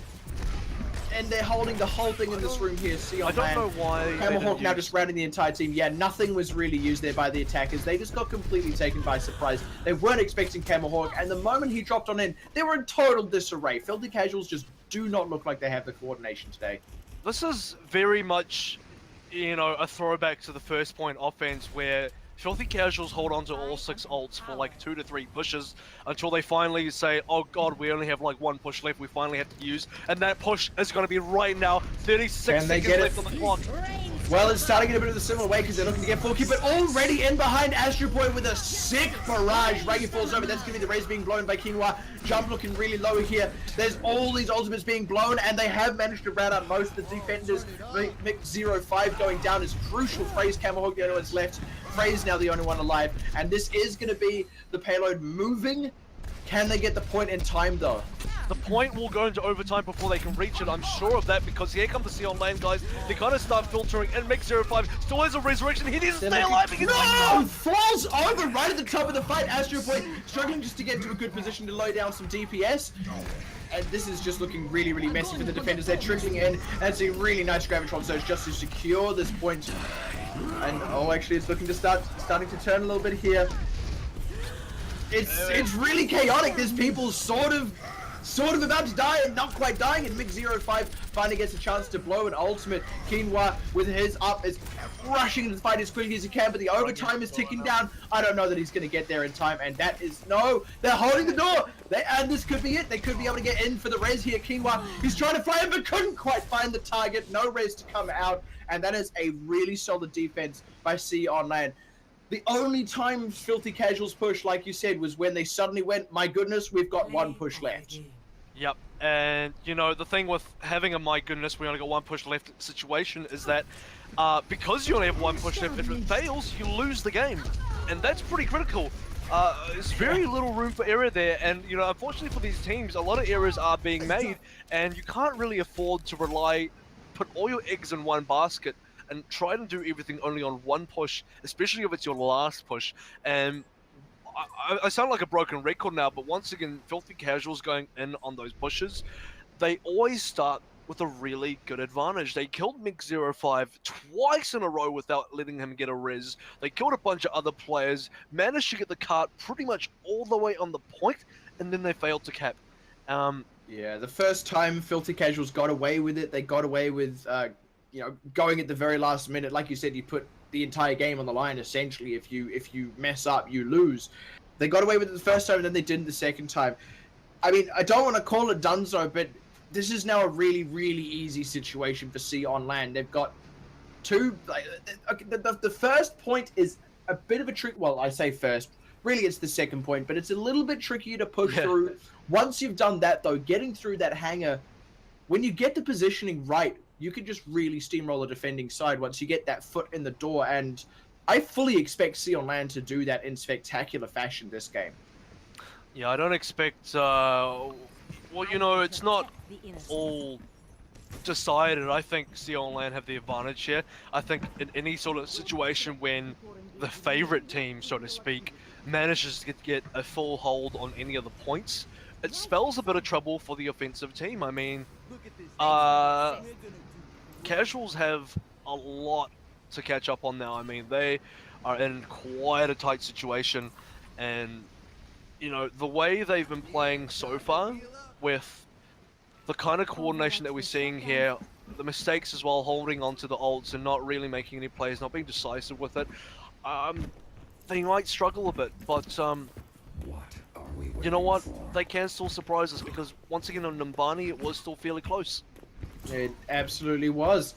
And they're holding the whole thing in this room here. See, I don't know why. Camahawk now just routing the entire team. Yeah, nothing was really used there by the attackers. They just got completely taken by surprise. They weren't expecting Camahawk, and the moment he dropped on in, they were in total disarray. Filthy Casuals just do not look like they have the coordination today. This is very much, you know, a throwback to the first point offense where Filthy Casuals hold on to all 6 ults for like 2 to 3 pushes until they finally say, oh god, we only have like 1 push left, we finally have to use, and that push is going to be right now. 36 seconds left on the clock. Well, it's starting in a bit of a similar way because they're looking to get full keep, but already in behind Astro Boy with a sick barrage. Rangi falls over. That's going to be the raise being blown by Quinoa. Jump looking really low here. There's all these ultimates being blown, and they have managed to rout out most of the defenders. Mick05 going down is crucial. Fraze, Camahawk, the only one's left. Fraze now the only one alive, and this is going to be the payload moving. Can they get the point in time, though? The point will go into overtime before they can reach it, I'm sure of that, because here come the C on lane guys. They kind of start filtering, and Mick05 still has a resurrection. He needs to stay alive. No! Falls over right at the top of the fight. Astro Boy struggling just to get into a good position to low down some DPS. And this is just looking really, really messy for the defenders. They're trickling in, and it's a really nice Gravitron surge just to secure this point. And oh, actually, it's looking to starting to turn a little bit here. It's really chaotic. There's people sort of about to die and not quite dying, and Mick05 finally gets a chance to blow an ultimate. Quinoa with his up is rushing the fight as quickly as he can, but the overtime is ticking down. I don't know that he's going to get there in time, and that is no. They're holding the door, and this could be it. They could be able to get in for the res here. Quinoa, he's trying to fly in, but couldn't quite find the target. No res to come out, and that is a really solid defense by C on LAN. The only time Filthy Casuals push, like you said, was when they suddenly went, my goodness, we've got 1 push left. Yep, and you know, the thing with having a my goodness, we only got 1 push left situation is that because you only have 1 push left, if it fails, you lose the game. And that's pretty critical. There's very little room for error there, and you know, unfortunately for these teams, a lot of errors are being made, and you can't really afford to put all your eggs in one basket and try to do everything only on 1 push, especially if it's your last push. And I sound like a broken record now, but once again, Filthy Casuals going in on those pushes, they always start with a really good advantage. They killed Mick05 twice in a row without letting him get a res. They killed a bunch of other players, managed to get the cart pretty much all the way on the point, and then they failed to cap. Yeah, the first time Filthy Casuals got away with it, they got away with you know, going at the very last minute. Like you said, you put the entire game on the line, essentially. If you mess up, you lose. They got away with it the first time, and then they didn't the second time. I mean, I don't want to call it donezo, but this is now a really, really easy situation for C on LAN. They've got 2... okay, the first point is a bit of a trick. Well, I say first. Really, it's the second point, but it's a little bit trickier to push through. Once you've done that, though, getting through that hangar, when you get the positioning right, you can just really steamroll a defending side once you get that foot in the door. And I fully expect C on LAN to do that in spectacular fashion this game. Yeah, I don't expect. Well, you know, it's not all decided. I think C on LAN have the advantage here. I think in any sort of situation when the favorite team, so to speak, manages to get a full hold on any of the points, it spells a bit of trouble for the offensive team. I mean, casuals have a lot to catch up on now. I mean, they are in quite a tight situation, and you know, the way they've been playing so far with the kind of coordination that we're seeing here, the mistakes as well, holding on to the ults and not really making any plays, not being decisive with it, they might struggle a bit, but you know what? They can still surprise us because once again on Numbani, it was still fairly close. It absolutely was.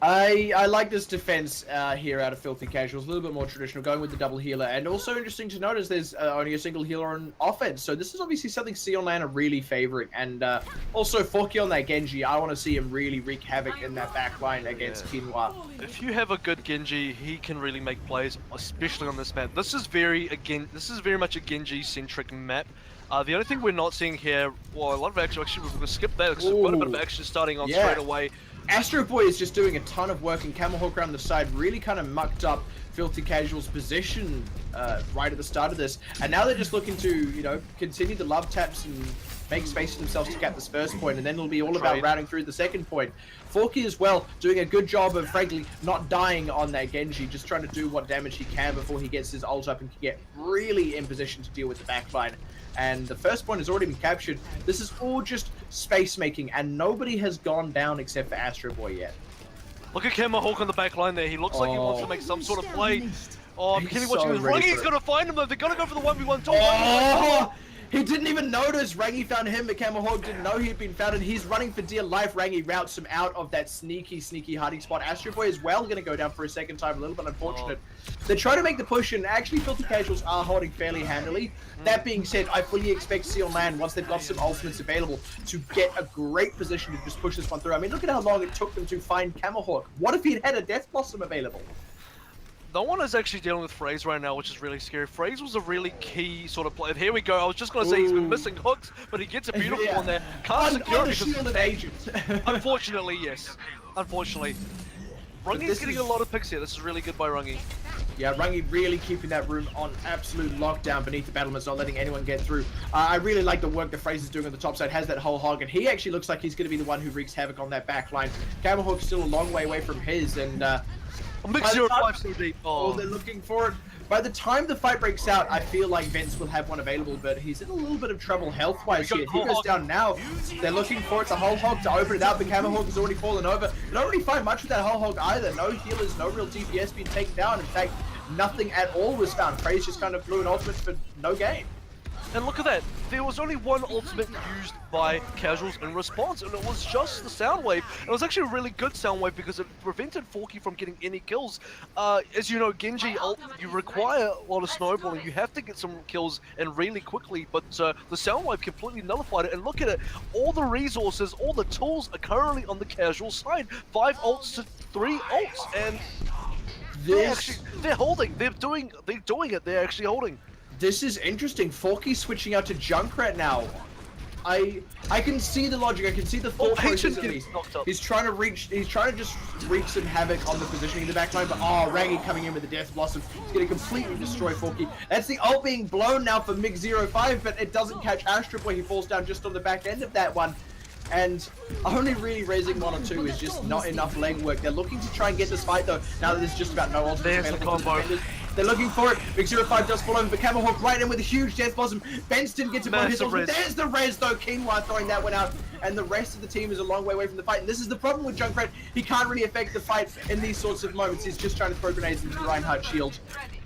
I like this defense here out of Filthy Casuals, a little bit more traditional, going with the double healer, and also interesting to notice there's only a single healer on offense, so this is obviously something C on LAN are really favoring, and also Forky on that Genji, I want to see him really wreak havoc in that backline against Quinoa. If you have a good Genji, he can really make plays, especially on this map. This is very much a Genji-centric map. The only thing we're not seeing here, well, a lot of action, actually, we're going to skip that, because quite a bit of action starting on straight away. Astro Boy is just doing a ton of work, and Camelhawk around the side really kind of mucked up Filthy Casual's position right at the start of this. And now they're just looking to, you know, continue the love taps and make space for themselves to cap this first point, and then it'll be all about routing through the second point. Forky as well, doing a good job of, frankly, not dying on that Genji, just trying to do what damage he can before he gets his ult up and can get really in position to deal with the backline. And the first point has already been captured. This is all just space making, and nobody has gone down except for Astro Boy yet. Look at Camelhawk on the back line there. He looks like he wants to make some sort of play. Oh, I'm kidding watching this. Rangy's gonna find him though. They're gonna go for the 1v1 talk. Oh! He didn't even notice Rangy found him, but Camelhawk didn't know he'd been found, and he's running for dear life. Rangy routes him out of that sneaky hiding spot. Astro Boy as well going to go down for a second time, a little bit unfortunate. They try to make the push, and actually Filthy Casuals are holding fairly handily. That being said, I fully expect C on LAN, once they've got some ultimates available, to get a great position to just push this one through. I mean, look at how long it took them to find Camelhawk. What if he'd had a Death Blossom available? No one is actually dealing with Phrase right now, which is really scary. Phrase was a really key sort of player. Here we go. I was just going to say he's been missing hooks, but he gets a beautiful one there. Can't secure it because of agent. Unfortunately, yes. Unfortunately. Rungy's getting a lot of picks here. This is really good by Rungy. Yeah, Rungy really keeping that room on absolute lockdown beneath the battlements, not letting anyone get through. I really like the work that Fraser's doing on the top side, has that whole hog, and he actually looks like he's going to be the one who wreaks havoc on that back line. Camelhawk's still a long way away from his, and Mix 05 so deep. Oh, they're looking for it. By the time the fight breaks out, I feel like Vince will have one available, but he's in a little bit of trouble health-wise here. He goes down now. They're looking for it, the whole hog to open it up, but Camelhawk has already fallen over. They don't really find much with that whole hog either. No healers, no real DPS being taken down. In fact, nothing at all was found. Praise just kind of blew an ultimate for no gain. And look at that, there was only one ultimate used by Casuals in response, and it was just the Soundwave. It was actually a really good Soundwave because it prevented Forky from getting any kills. As you know, Genji ult, you require a lot of snowballing, you have to get some kills and really quickly, but the Soundwave completely nullified it, and look at it, all the resources, all the tools are currently on the Casual side. 5 ults to 3 ults, and they're holding, they're doing it, they're actually holding. This is interesting. Forky's switching out to Junkrat now. I can see the logic. I can see the thought process at least. He's trying to just wreak some havoc on the positioning in the backline, but Rangy coming in with the Death Blossom. He's going to completely destroy Forky. That's the ult being blown now for MiG-05, but it doesn't catch Astro Boy. He falls down just on the back end of that one. And only really raising 1 or 2 is just not enough legwork. They're looking to try and get this fight though, now that there's just about no ultimates available to the defenders. They're looking for it. MiG-05 does fall over, but Camelhawk right in with a huge Death Blossom. Benz didn't get to blow his ultimate. There's the res though. Quinoa throwing that one out. And the rest of the team is a long way away from the fight. And this is the problem with Junkrat. He can't really affect the fight in these sorts of moments. He's just trying to throw grenades into the Reinhardt shield.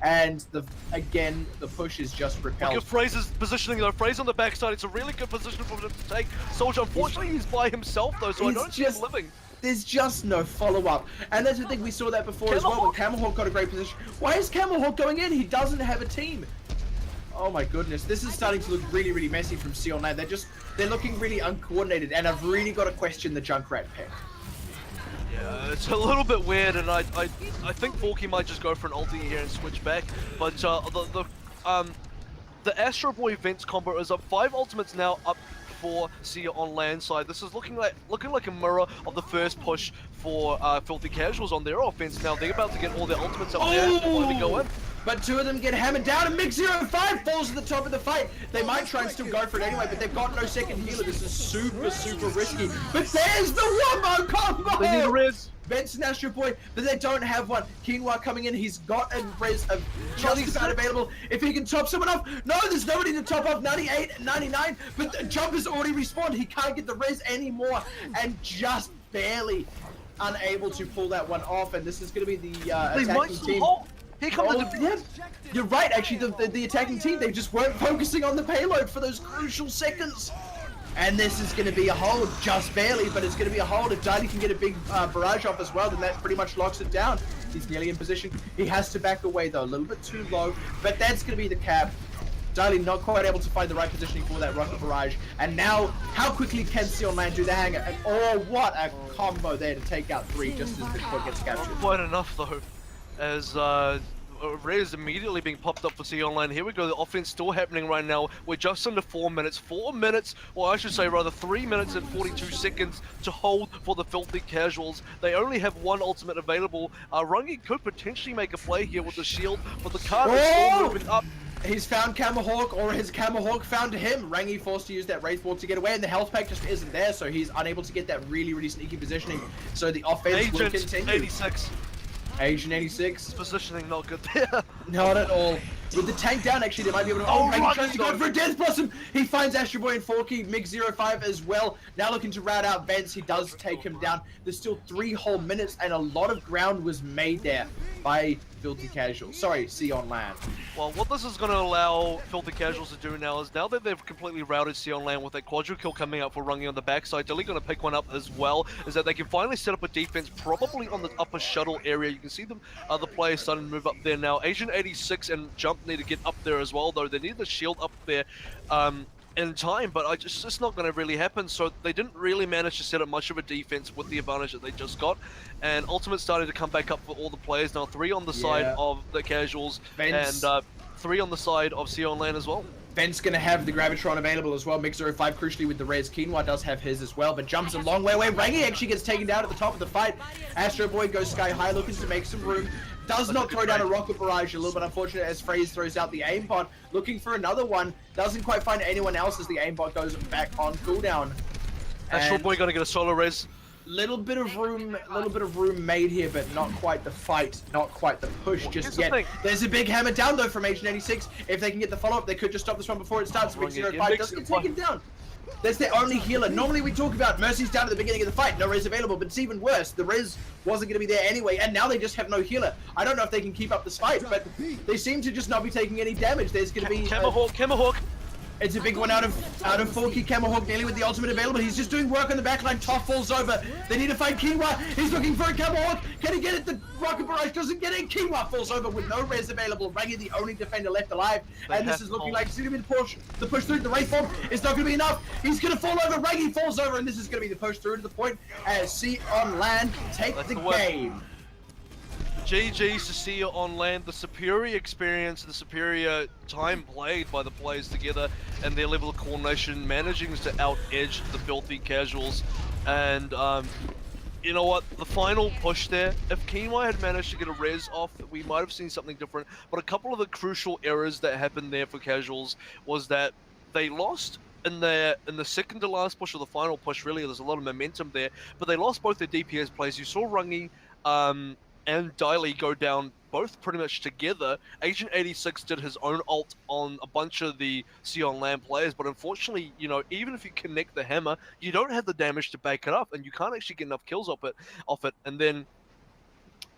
And again, the push is just repelled. Look at Fraser's positioning though. Fraser on the backside. It's a really good position for him to take. Soldier, unfortunately, he's by himself though, so I don't see him living. There's just no follow-up. And that's the thing, we saw that before as well, when Camelhawk got a great position. Why is Camelhawk going in? He doesn't have a team. Oh my goodness, this is starting to look really, really messy from C on LAN. They're looking really uncoordinated, and I've really got to question the Junkrat pick. Yeah, it's a little bit weird, and I think Forky might just go for an ulti here and switch back. But the Astro Boy Vents combo is up. 5 ultimates now up for Sia on land side. This is looking like a mirror of the first push for Filthy Casuals on their offense. Now they're about to get all their ultimates up there to go in. But 2 of them get hammered down, and Mix05 falls to the top of the fight. They might try and still go for it anyway, but they've got no second healer. This is super risky. But there's the Wombo combo! They need a res. Vents and Astro Boy, but they don't have one. Quinoa coming in, he's got a res of just about available. If he can top someone off, no, there's nobody to top off. 98, 99, but the jumper's already respawned. He can't get the res anymore, and just barely unable to pull that one off. And this is going to be the attacking team. Here comes yeah, you're right, actually, the attacking team, they just weren't focusing on the payload for those crucial seconds. And this is going to be a hold, just barely, but it's going to be a hold. If Daily can get a big barrage off as well, then that pretty much locks it down. He's nearly in position. He has to back away, though, a little bit too low, but that's going to be the cap. Daily not quite able to find the right positioning for that rocket barrage. And now, how quickly can Sion land do the hanger? And oh, what a combo there to take out 3 just as this point gets captured. Not quite enough, though, as Rez immediately being popped up for Sion Land. Here we go, the offense still happening right now. We're just under 4 minutes. 4 minutes, or I should say rather 3 minutes and 42 seconds to hold for the Filthy Casuals. They only have 1 ultimate available. Rungi could potentially make a play here with the shield, but the card is still moving up. He's found Camahawk, or his Camahawk found him. Rangi forced to use that Wraith Ball to get away, and the health pack just isn't there, so he's unable to get that really sneaky positioning. So the offense will continue. 86. Agent 86. Positioning not good there. Not at all. With the tank down, actually, they might be able to... Oh, Rangi tries to go for a Death Blossom! He finds Astro Boy and Forky, Mig05 as well. Now looking to route out Vents, he does take him down. There's still 3 whole minutes, and a lot of ground was made there by Filthy Casuals. Sorry, Sion Land. Well, what this is going to allow Filthy Casuals to do now is, now that they've completely routed Sion Land with a quadra kill coming up for Rungi on the backside, Dilly going to pick one up as well, is that they can finally set up a defense probably on the upper shuttle area. You can see them, other players starting to move up there now. Agent 86 and Jump need to get up there as well, though. They need the shield up there in time, but it's just not going to really happen. So they didn't really manage to set up much of a defense with the advantage that they just got. And Ultimate started to come back up for all the players. Now 3 on the side of the Casuals, Vents. and 3 on the side of Sion Land as well. Vent's going to have the Gravitron available as well. Mix05 crucially with the res. Quinoa does have his as well, but jumps a long way away. Rangi actually gets taken down at the top of the fight. Astro Boy goes sky high, looking to make some room. Does not throw down a rocket barrage, a little bit unfortunate as Fraze throws out the aimbot. Looking for another one. Doesn't quite find anyone else as the aimbot goes back on cooldown. Astro Boy going to get a solo res. Little bit of room made here, but not quite the fight, not quite the push just yet. There's a big hammer down though from Agent 86. If they can get the follow-up, they could just stop this one before it starts. Mig05 doesn't get taken down. That's their only healer. Normally we talk about Mercy's down at the beginning of the fight, no res available, but it's even worse. The res wasn't going to be there anyway, and now they just have no healer. I don't know if they can keep up this fight, but they seem to just not be taking any damage. There's going to be... Camahawk. It's a big one out of Forky. Camahawk nearly with the ultimate available. He's just doing work on the backline. Top falls over. They need to find Quinoa. He's looking for a Camahawk. Can he get it? The rocket barrage doesn't get it. Quinoa falls over with no res available. Rangi the only defender left alive. And this is looking like it's going to be the push through. The Wraith Bomb is not going to be enough. He's going to fall over. Rangi falls over, and this is going to be the push through to the point as Sion Land take the game. GG's to see you on land. The superior experience, the superior time played by the players together, and their level of coordination, managing to out-edge the Filthy Casuals. And you know what? The final push there, if Quinoa had managed to get a res off, we might have seen something different. But a couple of the crucial errors that happened there for Casuals was that they lost in the second to last push, or the final push. Really, there's a lot of momentum there, but they lost both their DPS plays. You saw Rungi and Daily go down both pretty much together. Agent 86 did his own ult on a bunch of the Sion Land players, but unfortunately, you know, even if you connect the hammer, you don't have the damage to back it up, and you can't actually get enough kills off it. And then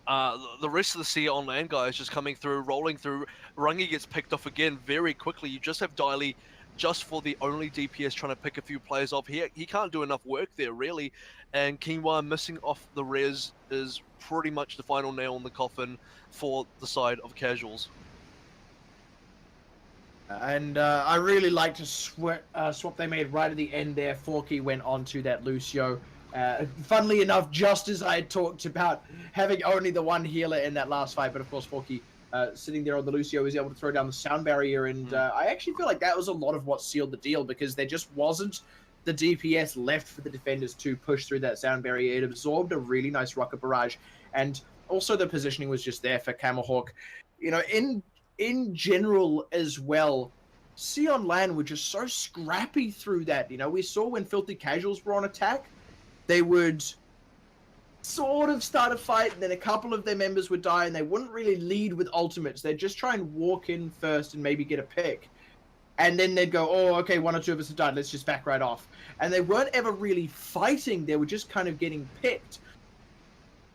the rest of the Sion Land guys just coming through, rolling through. Rungi gets picked off again very quickly. You just have Daily just for the only DPS trying to pick a few players off. He can't do enough work there, really. And Quinoa missing off the res is pretty much the final nail in the coffin for the side of Casuals. And I really like to swap they made right at the end there. Forky went on to that Lucio. Funnily enough, just as I had talked about having only the one healer in that last fight, but of course, Forky sitting there on the Lucio was able to throw down the sound barrier, and I actually feel like that was a lot of what sealed the deal, because there just wasn't the DPS left for the defenders to push through that sound barrier. It absorbed a really nice rocket barrage, and also the positioning was just there for Camelhawk. You know, in general as well, On LAN were just so scrappy through that. You know, we saw when Filthy Casuals were on attack, they would sort of start a fight, and then a couple of their members would die, and they wouldn't really lead with ultimates. They'd just try and walk in first and maybe get a pick. And then they'd go, oh, okay, one or two of us have died, let's just back right off. And they weren't ever really fighting, they were just kind of getting picked.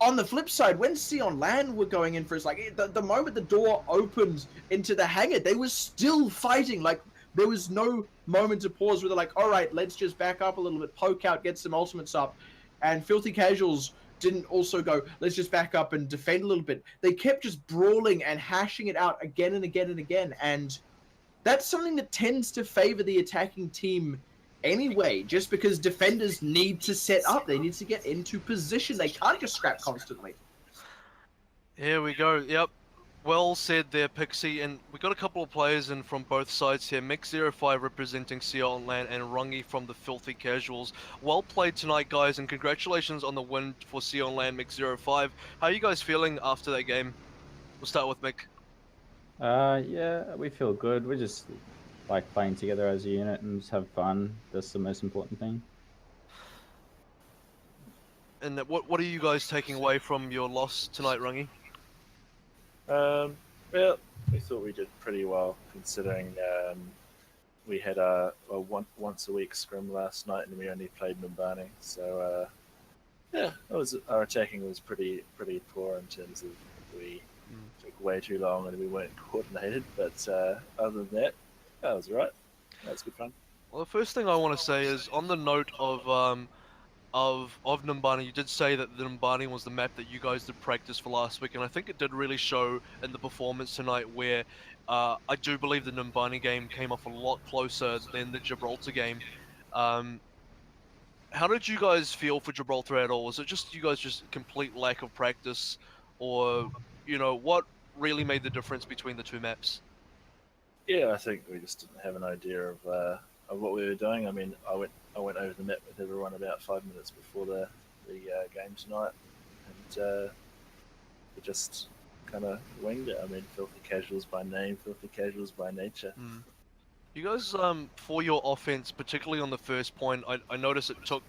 On the flip side, when On LAN were going in for us, like, the moment the door opened into the hangar, they were still fighting. Like, there was no moment to pause where they're like, all right, let's just back up a little bit, poke out, get some ultimates up. And Filthy Casuals didn't also go, let's just back up and defend a little bit. They kept just brawling and hashing it out again and again and again. And that's something that tends to favor the attacking team anyway, just because defenders need to set up. They need to get into position. They can't just scrap constantly. Here we go. Yep. Well said there, Pixie. And we got a couple of players in from both sides here. Mix05 representing On LAN and Rungy from the Filthy Casuals. Well played tonight, guys, and congratulations on the win for On LAN Mix05. How are you guys feeling after that game? We'll start with Mick. Yeah, we feel good. We just like playing together as a unit and just have fun. That's the most important thing. And what are you guys taking away from your loss tonight, Rungy? Well, we thought we did pretty well, considering we had a once a week scrim last night and we only played Numbani. So yeah, our attacking was pretty poor in terms of we took way too long and we weren't coordinated. But other than that, that was alright. That was good fun. Well, the first thing I want to say is on the note of Numbani, you did say that the Numbani was the map that you guys did practice for last week, and I think it did really show in the performance tonight, where I do believe the Numbani game came off a lot closer than the Gibraltar game. How did you guys feel for Gibraltar at all? Was it just you guys just complete lack of practice, or you know, what really made the difference between the two maps? Yeah, I think we just didn't have an idea of what we were doing. I mean, I went over the map with everyone about 5 minutes before the game tonight, and we just kind of winged it. I mean, Filthy Casuals by name, Filthy Casuals by nature. You guys, for your offense, particularly on the first point, I noticed it took,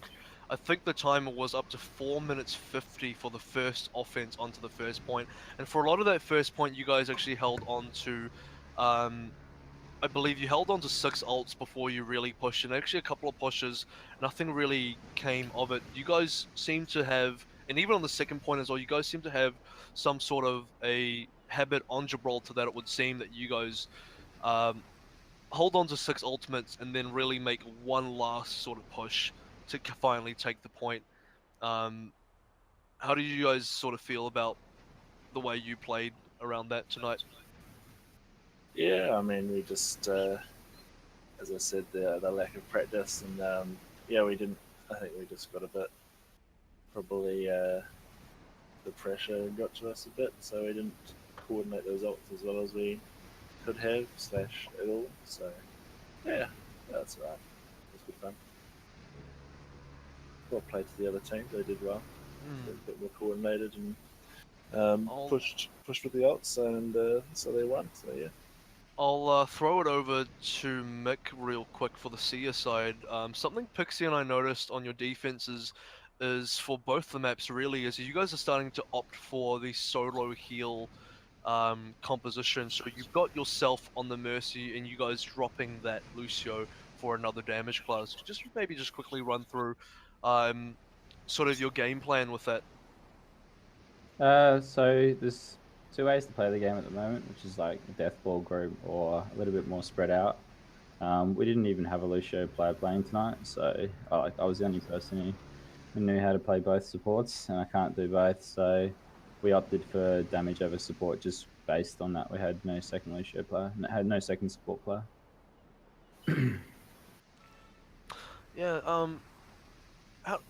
I think the timer was up to 4 minutes 50 for the first offense onto the first point, and for a lot of that first point, you guys actually held on to, I believe you held on to 6 ults before you really pushed, and actually a couple of pushes, nothing really came of it. You guys seem to have, and even on the second point as well, you guys seem to have some sort of a habit on Gibraltar that it would seem that you guys hold on to 6 ultimates and then really make one last sort of push to finally take the point. How do you guys sort of feel about the way you played around that tonight? Yeah, I mean, we just, as I said, the lack of practice, and yeah, we didn't. I think we just got a bit, probably the pressure got to us a bit, so we didn't coordinate those ults as well as we could have / at all. So yeah, that's right. It was good fun. Well played to the other team. They did well. They were a bit more coordinated and pushed with the ults, and so they won. So yeah. I'll throw it over to Mick real quick for the seer side. Something Pixie and I noticed on your defenses is for both the maps really is you guys are starting to opt for the solo heal composition. So you've got yourself on the Mercy and you guys dropping that Lucio for another damage class. Just maybe just quickly run through sort of your game plan with that. So there's 2 ways to play the game at the moment, which is like a death ball group or a little bit more spread out. We didn't even have a Lucio player playing tonight, so I was the only person who knew how to play both supports, and I can't do both, so we opted for damage over support just based on that. We had no second Lucio player, had no second support player. Yeah,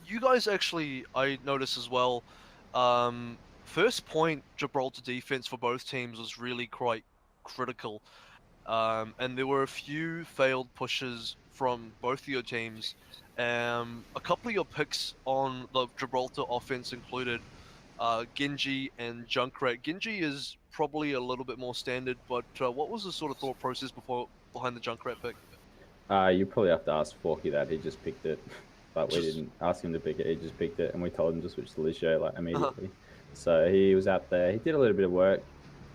You guys actually, I noticed as well. First point Gibraltar defense for both teams was really quite critical. And there were a few failed pushes from both of your teams. A couple of your picks on the Gibraltar offense included Genji and Junkrat. Genji is probably a little bit more standard, but what was the sort of thought process behind the Junkrat pick? You probably have to ask Forky that. He just picked it, but we Just- didn't ask him to pick it. He just picked it, and we told him to switch to Lucio like immediately. So he was out there. He did a little bit of work.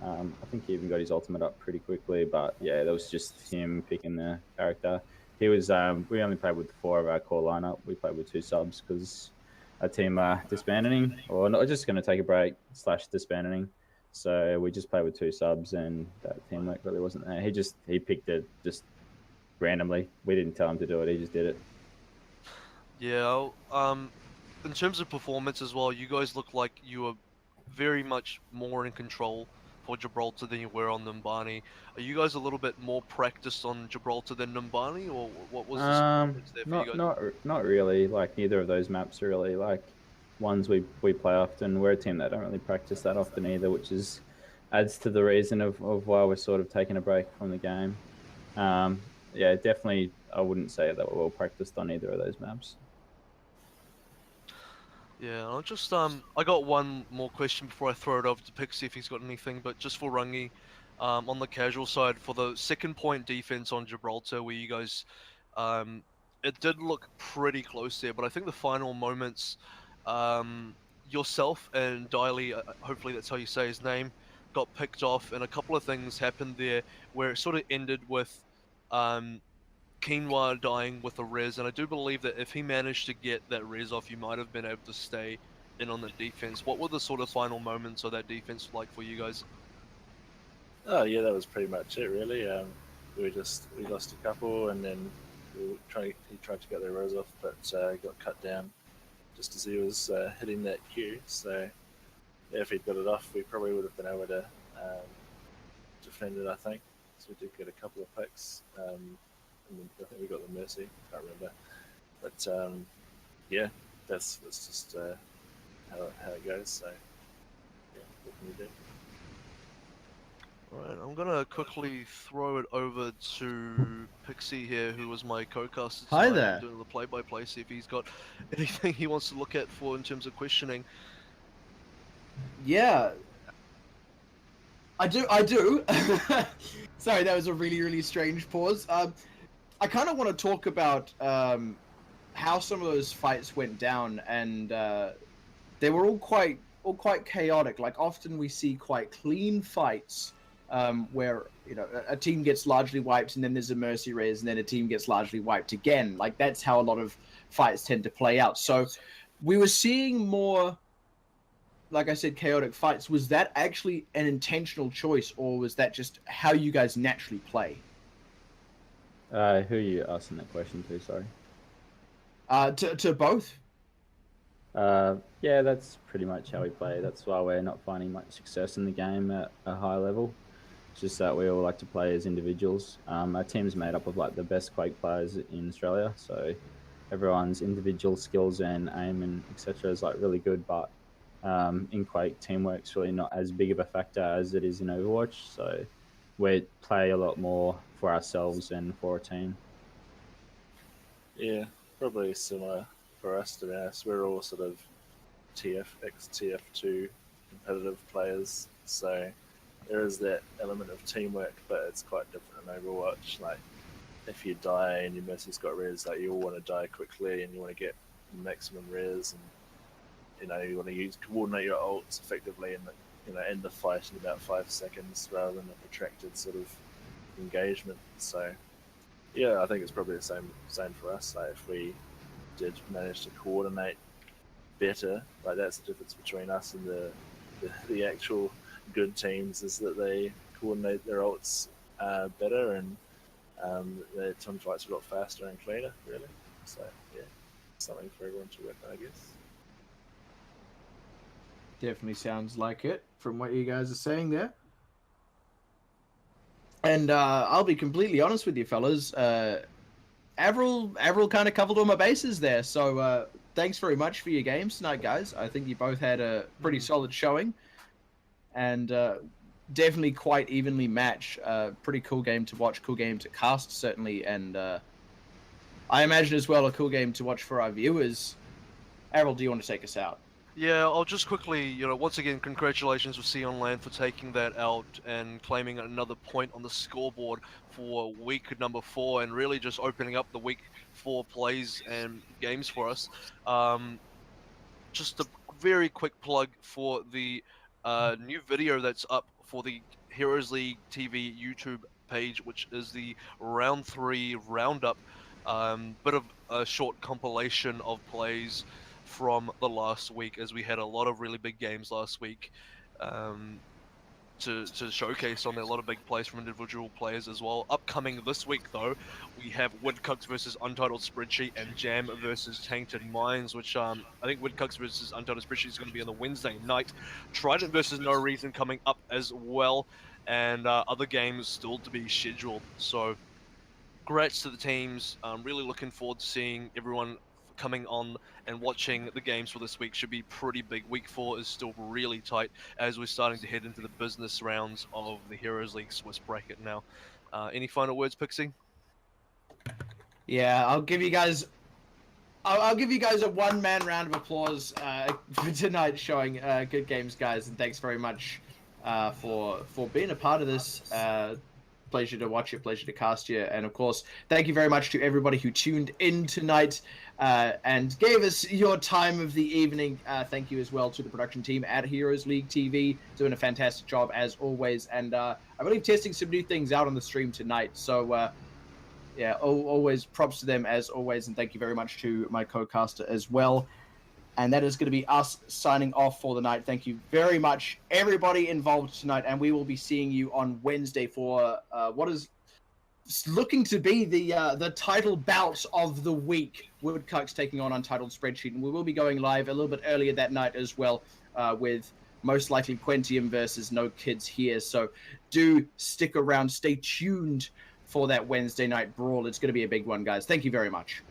I think he even got his ultimate up pretty quickly. But yeah, that was just him picking the character. He was. We only played with 4 of our core lineup. We played with 2 subs because our team are disbanding, or not, just going to take a break / disbanding. So we just played with 2 subs, and that teamwork really wasn't there. He picked it just randomly. We didn't tell him to do it. He just did it. Yeah. In terms of performance as well, you guys look like you were very much more in control for Gibraltar than you were on Numbani. Are you guys a little bit more practiced on Gibraltar than Numbani, or what was the difference there for you guys? Not really. Like neither of those maps are really like ones we play often. We're a team that don't really practice that often either, which is adds to the reason of why we're sort of taking a break from the game. Yeah, definitely. I wouldn't say that we're well practiced on either of those maps. Yeah, I'll just I got one more question before I throw it over to Pick, see if he's got anything. But just for Rungi, on the casual side, for the second point defense on Gibraltar, where you guys, it did look pretty close there. But I think the final moments, yourself and Diley, hopefully that's how you say his name, got picked off, and a couple of things happened there where it sort of ended with, Quinoa dying with a res, and I do believe that if he managed to get that res off, you might have been able to stay in on the defense. What were the sort of final moments of that defense like for you guys? Oh yeah, that was pretty much it really. We lost a couple, and then he tried to get the res off, but got cut down just as he was hitting that queue. So yeah, if he'd got it off, we probably would have been able to defend it. I think so. We did get a couple of picks. And I think we got the Mercy. Can't remember, but yeah, that's just how it goes. So yeah, what can you do? Alright, I'm gonna quickly throw it over to Pixie here, who was my co-caster Hi tonight, there. doing the play-by-play, see if he's got anything he wants to look at for in terms of questioning. Yeah. I do. Sorry, that was a really, really strange pause. I kind of want to talk about how some of those fights went down, and they were all quite chaotic. Like often we see quite clean fights where a team gets largely wiped, and then there's a mercy res, and then a team gets largely wiped again. Like that's how a lot of fights tend to play out. So we were seeing more, like I said, chaotic fights. Was that actually an intentional choice, or was that just how you guys naturally play? Who are you asking that question to? Sorry. To both. Yeah, that's pretty much how we play. That's why we're not finding much success in the game at a high level. It's just that we all like to play as individuals. Our team's made up of like the best Quake players in Australia, so everyone's individual skills and aim and etc. is like really good. But in Quake, teamwork's really not as big of a factor as it is in Overwatch. So we play a lot more for ourselves and for a team. Yeah, probably similar for us, to be honest. We're all sort of TF2 competitive players, so there is that element of teamwork, but it's quite different in Overwatch. Like, if you die and your mercy's got res, like you all want to die quickly and you want to get maximum res, and you want to coordinate your ults effectively and end the fight in about 5 seconds rather than a protracted sort of engagement. So yeah, I think it's probably the same for us. Like if we did manage to coordinate better, like that's the difference between us and the actual good teams, is that they coordinate their ults better, and their team fights a lot faster and cleaner, really. So yeah, something for everyone to work on, I guess. Definitely sounds like it from what you guys are saying there. And I'll be completely honest with you, fellas. Avril kind of covered all my bases there. So thanks very much for your games tonight, guys. I think you both had a pretty solid showing, and definitely quite evenly matched. Pretty cool game to watch, cool game to cast, certainly, and I imagine as well a cool game to watch for our viewers. Errol, do you want to take us out? Yeah, I'll just quickly, once again, congratulations with On LAN for taking that out and claiming another point on the scoreboard for week number 4 and really just opening up the week 4 plays and games for us. Just a very quick plug for the new video that's up for the Heroes League TV YouTube page, which is the Round 3 Roundup. Bit of a short compilation of plays from the last week, as we had a lot of really big games last week to showcase on there. A lot of big plays from individual players as well. Upcoming this week, though, we have Woodcucks versus Untitled Spreadsheet and Jam versus Tainted Minds, which I think Woodcucks versus Untitled Spreadsheet is going to be on the Wednesday night. Trident versus No Reason coming up as well, and other games still to be scheduled. So, congrats to the teams. I'm really looking forward to seeing everyone coming on and watching the games for this week. Should be pretty big. Week 4 is still really tight as we're starting to head into the business rounds of the Heroes League Swiss bracket now. Any final words, Pixie? Yeah, I'll give you guys a one-man round of applause for tonight's showing. Good games, guys, and thanks very much for being a part of this. Pleasure to watch you, pleasure to cast you, and of course, thank you very much to everybody who tuned in tonight and gave us your time of the evening. Thank you as well to the production team at Heroes League TV, doing a fantastic job as always, and I believe testing some new things out on the stream tonight. So yeah, always props to them as always, and thank you very much to my co-caster as well. And that is going to be us signing off for the night. Thank you very much, everybody involved tonight. And we will be seeing you on Wednesday for what is looking to be the title bout of the week. Woodcucks taking on Untitled Spreadsheet. And we will be going live a little bit earlier that night as well with most likely Quentium versus No Kids here. So do stick around. Stay tuned for that Wednesday night brawl. It's going to be a big one, guys. Thank you very much.